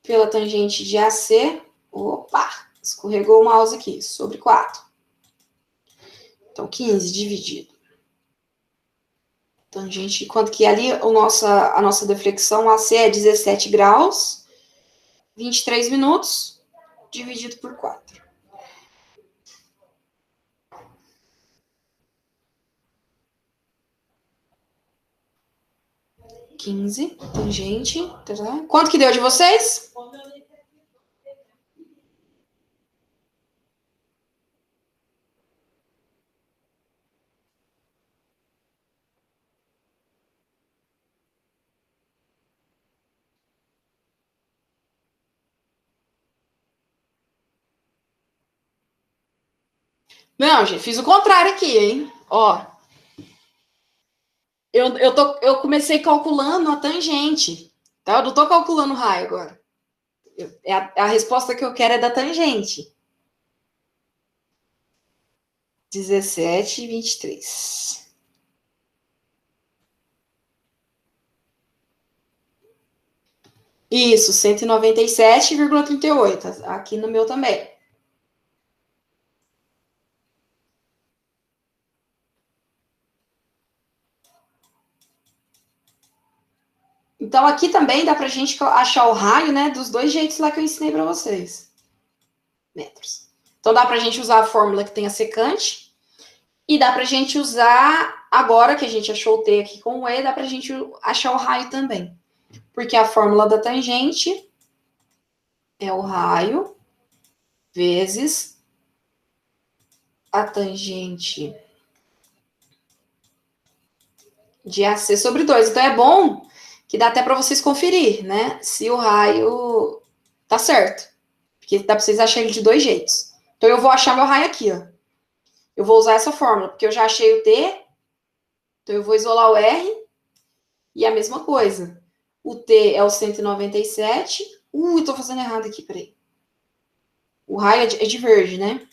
pela tangente de AC. Opa! Escorregou o mouse aqui. Sobre 4. Então, 15 dividido. Tangente, quanto que ali a nossa deflexão AC é 17 graus. 23 minutos. Dividido por 4. 15, tangente. Quanto que deu de vocês? Não, gente, fiz o contrário aqui, hein? Ó, eu comecei calculando a tangente, tá? Eu não tô calculando o raio agora. A resposta que eu quero é da tangente. 17,23. Isso, 197,38. Aqui no meu também. Então, aqui também dá pra gente achar o raio, né, dos dois jeitos lá que eu ensinei para vocês. Metros. Então, dá pra gente usar a fórmula que tem a secante e dá pra gente usar, agora que a gente achou o T aqui com o E, dá pra gente achar o raio também. Porque a fórmula da tangente é o raio vezes a tangente de AC sobre 2. Então, é bom que dá até para vocês conferir, né? Se o raio tá certo. Porque dá para vocês acharem ele de dois jeitos. Então, eu vou achar meu raio aqui, ó. Eu vou usar essa fórmula, porque eu já achei o T. Então, eu vou isolar o R. E a mesma coisa. O T é o 197. Tô fazendo errado aqui, peraí. O raio é de verde, né?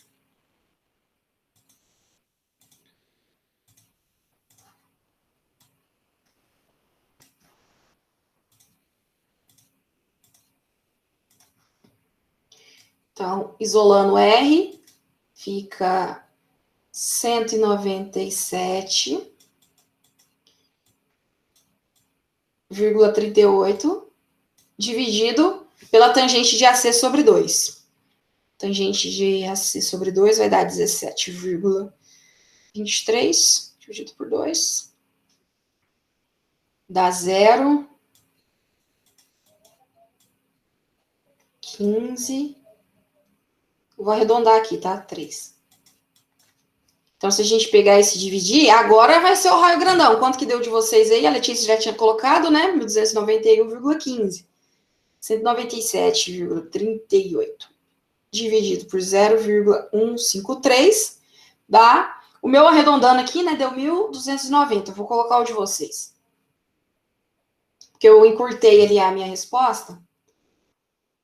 Então, isolando o R, fica 197,38 dividido pela tangente de AC sobre 2. Tangente de AC sobre 2 vai dar 17,23 dividido por 2. Dá 0,15. Vou arredondar aqui, tá? 3. Então, se a gente pegar esse e dividir, agora vai ser o raio grandão. Quanto que deu de vocês aí? A Letícia já tinha colocado, né? 1.291,15. 197,38 dividido por 0,153 dá... O meu arredondando aqui, né? Deu 1.290. Vou colocar o de vocês. Porque eu encurtei ali a minha resposta.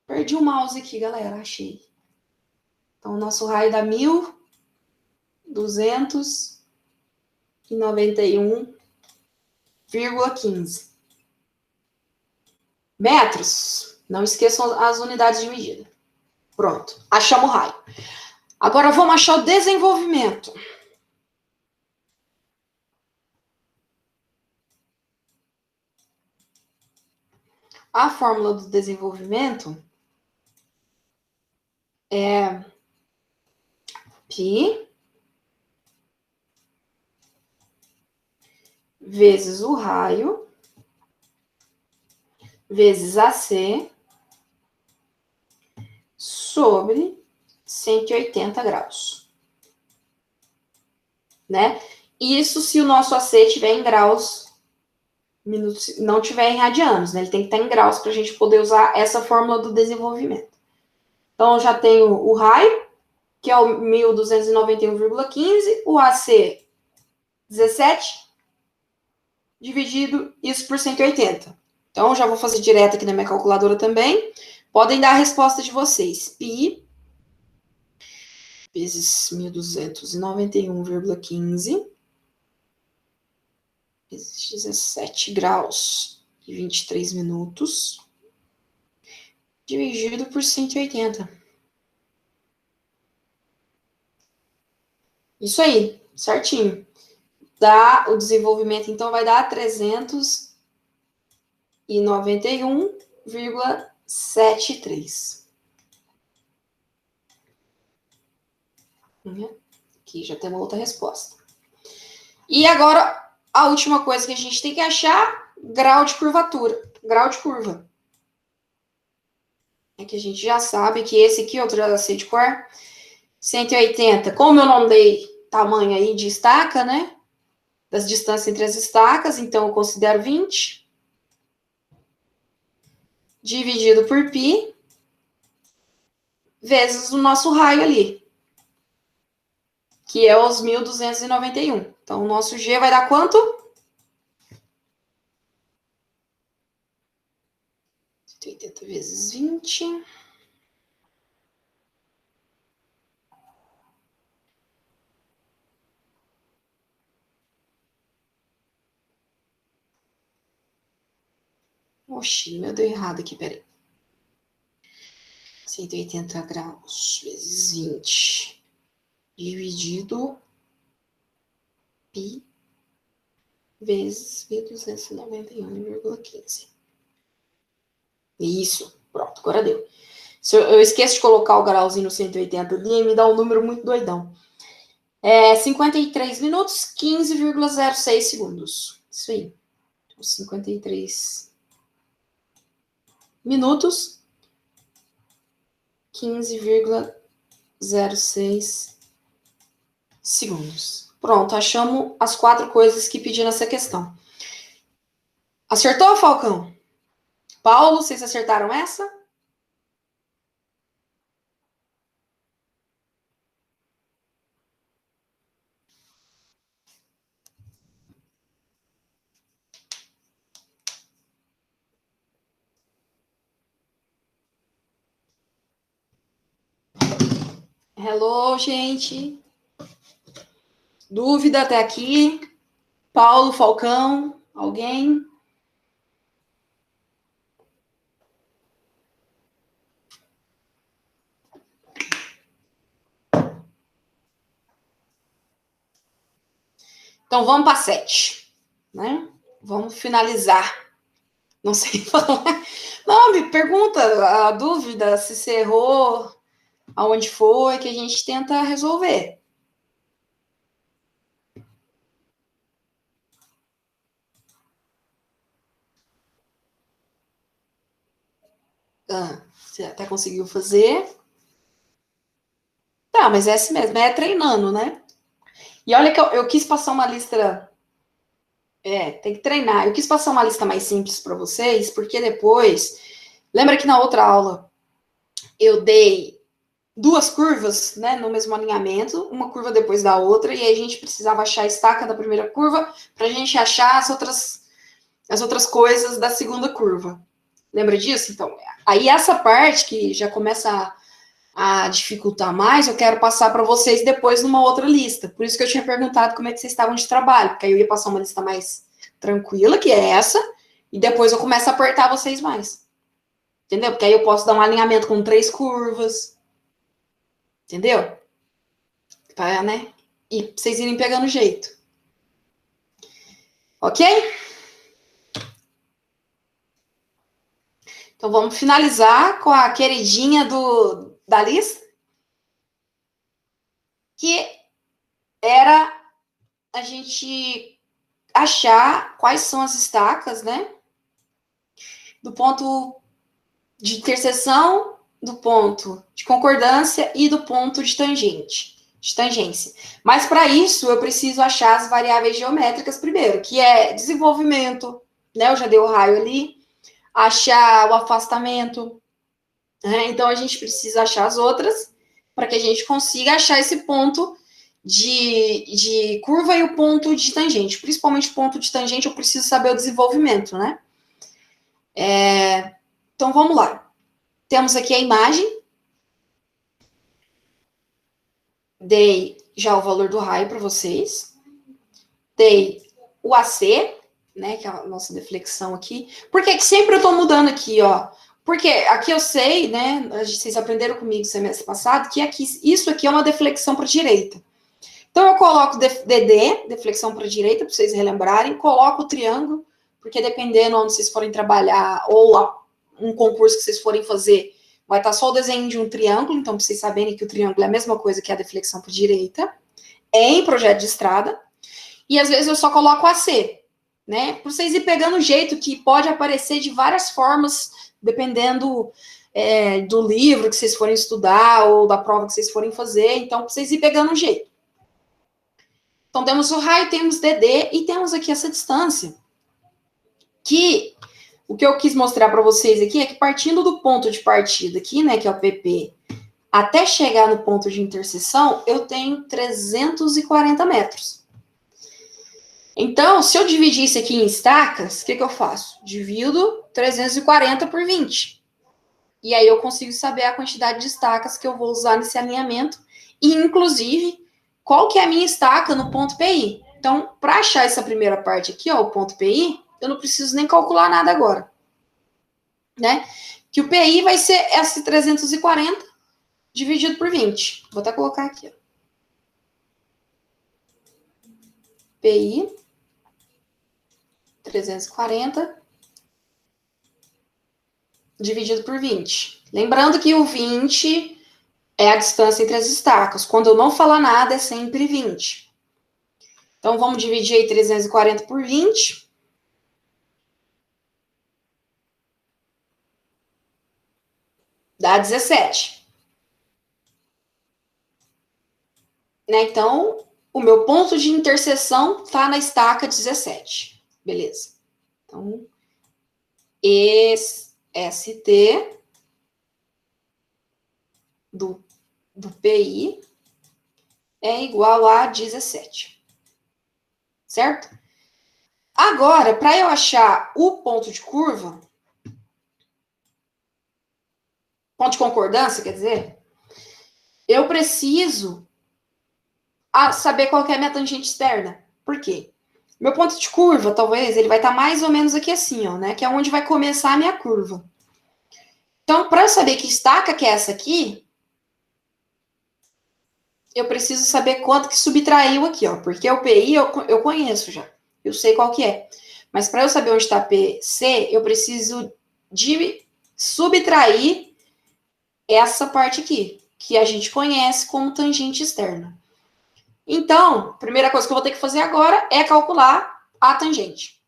Perdi o mouse aqui, galera. Achei. Então, o nosso raio dá 1.291,15 metros. Não esqueçam as unidades de medida. Pronto, achamos o raio. Agora vamos achar o desenvolvimento. A fórmula do desenvolvimento é π vezes o raio vezes AC sobre 180 graus. Né? Isso se o nosso AC estiver em graus, minutos, não estiver em radianos, né? Ele tem que estar em graus para a gente poder usar essa fórmula do desenvolvimento. Então, eu já tenho o raio, que é o 1.291,15, o AC 17, dividido isso por 180. Então, já vou fazer direto aqui na minha calculadora também. Podem dar a resposta de vocês. Π vezes 1.291,15 vezes 17 graus e 23 minutos dividido por 180. Isso aí, certinho. Dá o desenvolvimento, então, vai dar 391,73. Aqui já temos outra resposta. E agora, a última coisa que a gente tem que achar, grau de curvatura, grau de curva. É que a gente já sabe que esse aqui, outro já sei de cor, 180, como eu não dei tamanho aí de estaca, né? Das distâncias entre as estacas, então eu considero 20. Dividido por π, vezes o nosso raio ali, que é os 1.291. Então, o nosso G vai dar quanto? 180 vezes 20. Oxi, meu, deu errado aqui, peraí. 180 graus vezes 20 dividido π vezes 1.291,15. Isso, pronto, agora deu. Se eu esqueço de colocar o grauzinho no 180 ali, me dá um número muito doidão. 53 minutos, 15,06 segundos. Isso aí. 53 minutos, 15,06 segundos. Pronto, achamos as 4 coisas que pedi nessa questão. Acertou, Falcão? Paulo, vocês acertaram essa? Hello, gente. Dúvida até aqui? Paulo, Falcão, alguém? Então, vamos para 7, né? Vamos finalizar. Não sei falar. Não, me pergunta a dúvida, se você errou, aonde foi, que a gente tenta resolver. Você até conseguiu fazer. Tá, mas é assim mesmo, é treinando, né? E olha que eu quis passar uma lista. Tem que treinar. Eu quis passar uma lista mais simples para vocês, porque depois. Lembra que na outra aula eu dei 2 curvas, né, no mesmo alinhamento, uma curva depois da outra, e aí a gente precisava achar a estaca da primeira curva para a gente achar as outras coisas da segunda curva. Lembra disso? Então, aí essa parte que já começa a dificultar mais, eu quero passar para vocês depois numa outra lista. Por isso que eu tinha perguntado como é que vocês estavam de trabalho, porque aí eu ia passar uma lista mais tranquila, que é essa, e depois eu começo a apertar vocês mais. Entendeu? Porque aí eu posso dar um alinhamento com 3 curvas. Entendeu? Para, né? E vocês irem pegando jeito. Ok? Então vamos finalizar com a queridinha da lista, que era a gente achar quais são as estacas, né? Do ponto de interseção, do ponto de concordância e do ponto de tangência. Mas para isso eu preciso achar as variáveis geométricas primeiro, que é desenvolvimento, né? Eu já dei o raio ali, achar o afastamento, né? Então a gente precisa achar as outras para que a gente consiga achar esse ponto de curva e o ponto de tangente. Principalmente o ponto de tangente, eu preciso saber o desenvolvimento, né? Então vamos lá. Temos aqui a imagem. Dei já o valor do raio para vocês. Dei o AC, né, que é a nossa deflexão aqui. Por que sempre eu estou mudando aqui, ó? Porque aqui eu sei, né, vocês aprenderam comigo semestre passado, que aqui, isso aqui é uma deflexão para a direita. Então eu coloco DD, deflexão para a direita, para vocês relembrarem, coloco o triângulo, porque dependendo onde vocês forem trabalhar, ou um concurso que vocês forem fazer, vai estar só o desenho de um triângulo, então para vocês saberem que o triângulo é a mesma coisa que a deflexão para a direita, em projeto de estrada, e às vezes eu só coloco AC, né? Para vocês ir pegando o jeito que pode aparecer de várias formas, dependendo do livro que vocês forem estudar, ou da prova que vocês forem fazer, então para vocês ir pegando o jeito. Então temos o raio, temos DD, e temos aqui essa distância, que o que eu quis mostrar para vocês aqui é que partindo do ponto de partida aqui, né, que é o PP, até chegar no ponto de interseção, eu tenho 340 metros. Então, se eu dividir isso aqui em estacas, o que eu faço? Divido 340 por 20. E aí eu consigo saber a quantidade de estacas que eu vou usar nesse alinhamento e, inclusive, qual que é a minha estaca no ponto PI. Então, para achar essa primeira parte aqui, ó, o ponto PI, eu não preciso nem calcular nada agora, né? Que o PI vai ser esse 340 dividido por 20. Vou até colocar aqui, ó. PI 340 dividido por 20. Lembrando que o 20 é a distância entre as estacas. Quando eu não falar nada, é sempre 20. Então, vamos dividir aí 340 por 20. Dá 17. Né? Então, o meu ponto de interseção está na estaca 17. Beleza. Então, ST do PI é igual a 17. Certo? Agora, para eu achar o ponto de curva, ponto de concordância, quer dizer, eu preciso saber qual que é a minha tangente externa. Por quê? Meu ponto de curva, talvez, ele vai estar mais ou menos aqui assim, ó, né? Que é onde vai começar a minha curva. Então, para eu saber que estaca que é essa aqui, eu preciso saber quanto que subtraiu aqui, ó. Porque o PI eu conheço já. Eu sei qual que é. Mas para eu saber onde está PC, eu preciso de subtrair essa parte aqui, que a gente conhece como tangente externa. Então, a primeira coisa que eu vou ter que fazer agora é calcular a tangente.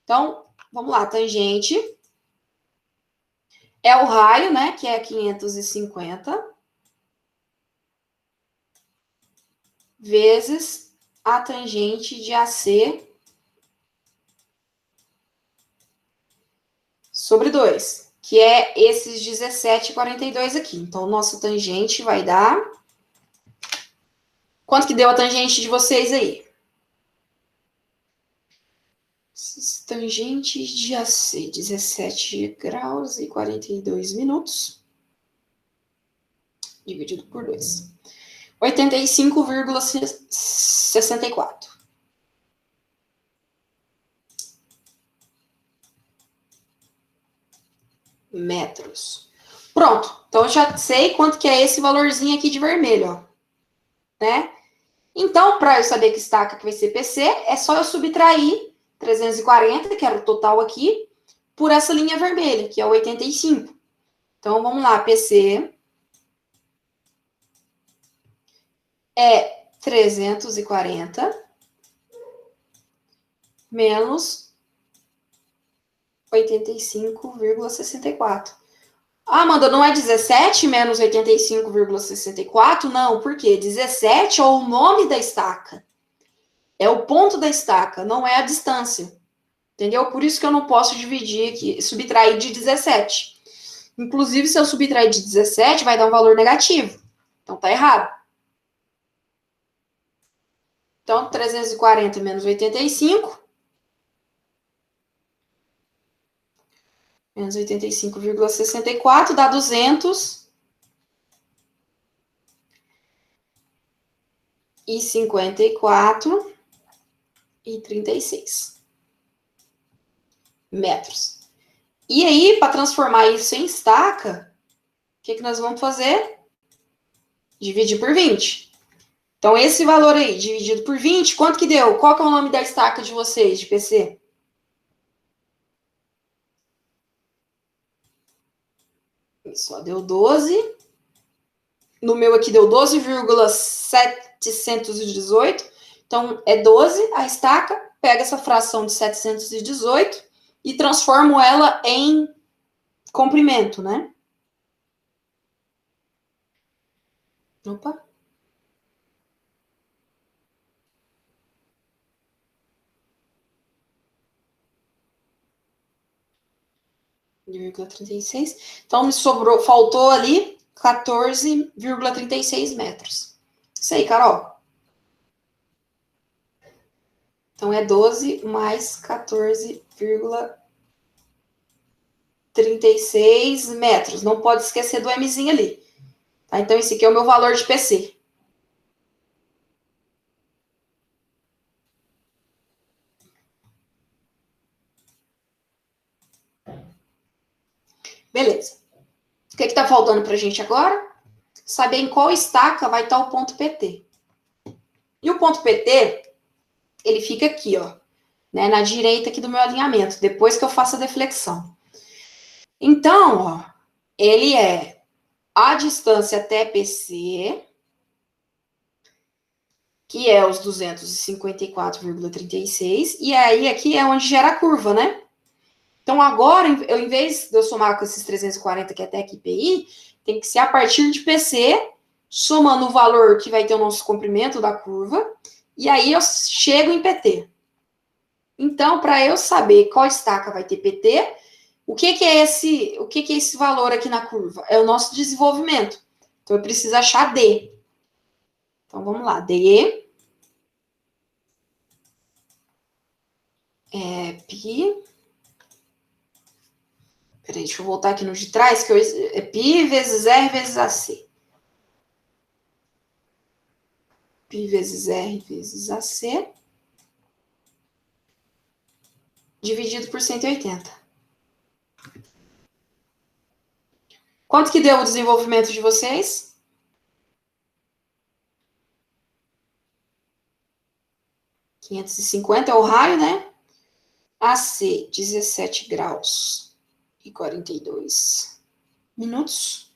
Então, vamos lá, tangente é o raio, né, que é 550 vezes a tangente de AC sobre 2, que é esses 17,42 aqui. Então, o nosso tangente vai dar... Quanto que deu a tangente de vocês aí? Tangente de AC, 17 graus e 42 minutos. Dividido por 2. 85,64. Metros. Pronto. Então, eu já sei quanto que é esse valorzinho aqui de vermelho, ó. Né? Então, para eu saber que estaca que vai ser PC, é só eu subtrair 340, que era o total aqui, por essa linha vermelha, que é 85. Então, vamos lá, PC é 340 menos 85,64. Ah, Amanda, não é 17 menos 85,64? Não, por quê? 17 é o nome da estaca. É o ponto da estaca, não é a distância. Entendeu? Por isso que eu não posso dividir aqui, subtrair de 17. Inclusive, se eu subtrair de 17, vai dar um valor negativo. Então, tá errado. Então, 340 menos 85. Menos 85,64 dá 254,36 metros. E aí, para transformar isso em estaca, o que nós vamos fazer? Dividir por 20. Então, esse valor aí, dividido por 20, quanto que deu? Qual que é o nome da estaca de vocês, de PC? Isso, ó, deu 12. No meu aqui deu 12,718. Então, é 12 a estaca. Pega essa fração de 718 e transformo ela em comprimento, né? Opa. Então, me sobrou, faltou ali 14,36 metros. Isso aí, Carol. Então, é 12 mais 14,36 metros. Não pode esquecer do Mzinho ali. Tá? Então, esse aqui é o meu valor de PC. Beleza. O que está faltando para a gente agora? Saber em qual estaca vai estar o ponto PT. E o ponto PT, ele fica aqui, ó, né, na direita aqui do meu alinhamento, depois que eu faço a deflexão. Então, ó, ele é a distância até PC, que é os 254,36, e aí aqui é onde gera a curva, né? Então, agora, eu, em vez de eu somar com esses 340 que é até aqui PI, tem que ser a partir de PC, somando o valor que vai ter o nosso comprimento da curva, e aí eu chego em PT. Então, para eu saber qual estaca vai ter PT, o que é esse valor aqui na curva? É o nosso desenvolvimento. Então, eu preciso achar D. Então, vamos lá. D é π. Peraí, deixa eu voltar aqui no de trás, que é π vezes R vezes AC. π vezes R vezes AC, dividido por 180. Quanto que deu o desenvolvimento de vocês? 550 é o raio, né? AC, 17 graus e 42 minutos.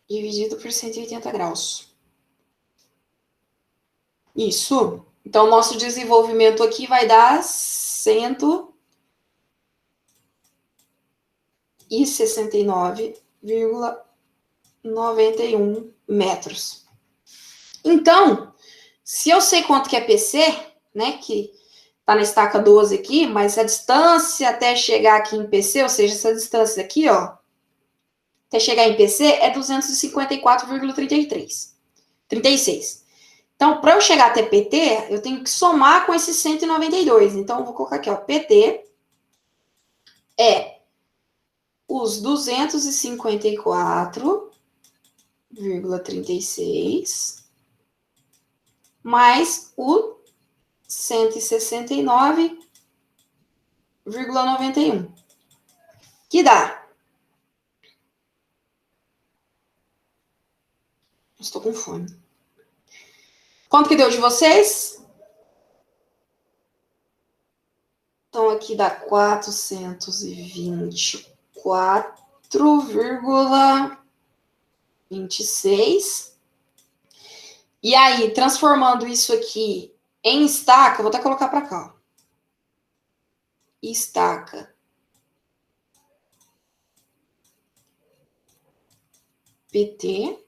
Dividido por 180 graus. Isso. Então, nosso desenvolvimento aqui vai dar 169,91 metros. Então, se eu sei quanto que é PC, né, que tá na estaca 12 aqui, mas a distância até chegar aqui em PC, ou seja, essa distância aqui, ó, até chegar em PC é 254,36. Então, para eu chegar até PT, eu tenho que somar com esse 192. Então, eu vou colocar aqui, ó, PT é os 254,36 mais o 169,91. Que dá? Estou com fome. Quanto que deu de vocês? Então, aqui dá 424,26. E aí, transformando isso aqui em estaca, vou até colocar para cá. Ó. Estaca. PT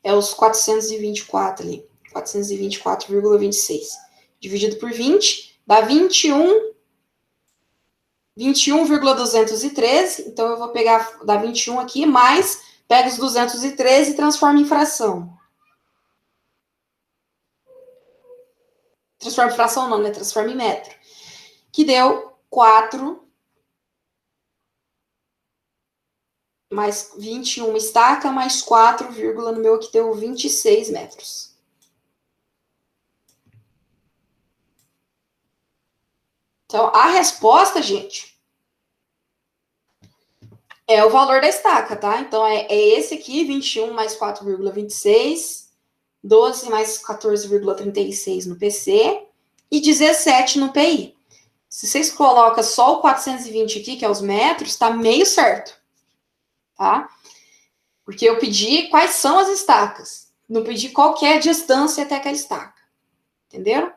é os 424 ali. 424,26. Dividido por 20, dá 21,213. Então, eu vou pegar, dá 21 aqui, mais, pego os 213 e transformo em fração. Transforma em fração não, né? Transforma em metro. Que deu 4 mais 21 estaca, mais 4, no meu que deu 26 metros. Então, a resposta, gente, é o valor da estaca, tá? Então, é esse aqui, 21 mais 4,26, 12 mais 14,36 no PC e 17 no PI. Se vocês colocam só o 420 aqui, que é os metros, tá meio certo, tá? Porque eu pedi quais são as estacas. Não pedi qual que é a distância até aquela estaca. Entenderam?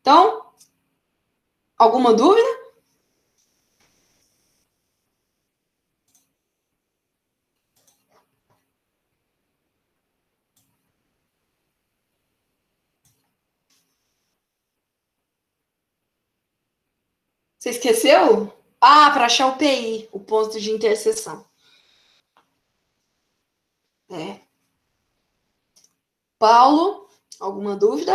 Então, alguma dúvida? Você esqueceu? Ah, para achar o PI, o ponto de interseção. É. Paulo, alguma dúvida?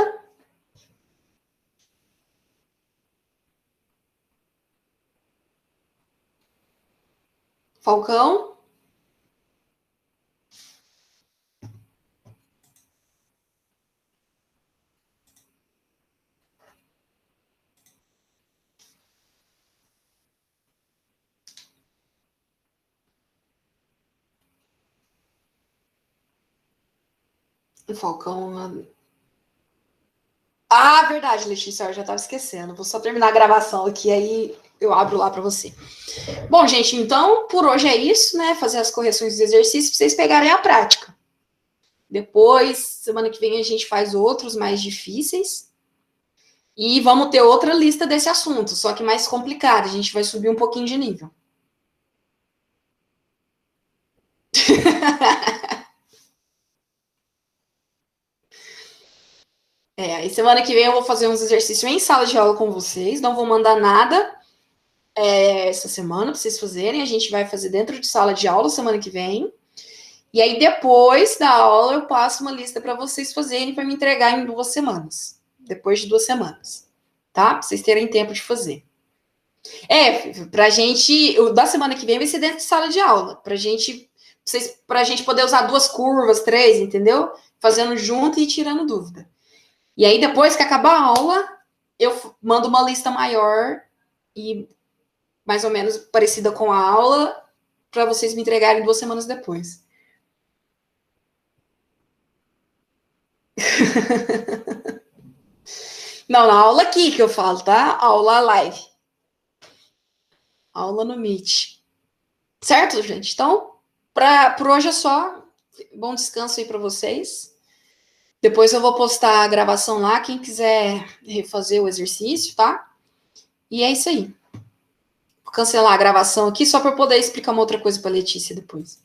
Falcão? O Falcão. Ah, verdade, Letícia, eu já estava esquecendo. Vou só terminar a gravação aqui, aí eu abro lá para você. Bom, gente, então por hoje é isso, né? Fazer as correções dos exercícios para vocês pegarem a prática. Depois, semana que vem, a gente faz outros mais difíceis. E vamos ter outra lista desse assunto, só que mais complicada. A gente vai subir um pouquinho de nível. Aí semana que vem eu vou fazer uns exercícios em sala de aula com vocês. Não vou mandar nada essa semana para vocês fazerem. A gente vai fazer dentro de sala de aula semana que vem. E aí, depois da aula, eu passo uma lista para vocês fazerem para me entregar em 2 semanas. Depois de 2 semanas. Tá? Para vocês terem tempo de fazer. Pra gente. O da semana que vem vai ser dentro de sala de aula. Pra gente poder usar 2 curvas, 3, entendeu? Fazendo junto e tirando dúvida. E aí, depois que acabar a aula, eu mando uma lista maior e mais ou menos parecida com a aula, para vocês me entregarem 2 semanas depois. Não, na aula aqui que eu falo, tá? Aula live. Aula no Meet. Certo, gente? Então, por hoje é só. Bom descanso aí para vocês. Depois eu vou postar a gravação lá, quem quiser refazer o exercício, tá? E é isso aí. Vou cancelar a gravação aqui só para poder explicar uma outra coisa para Letícia depois.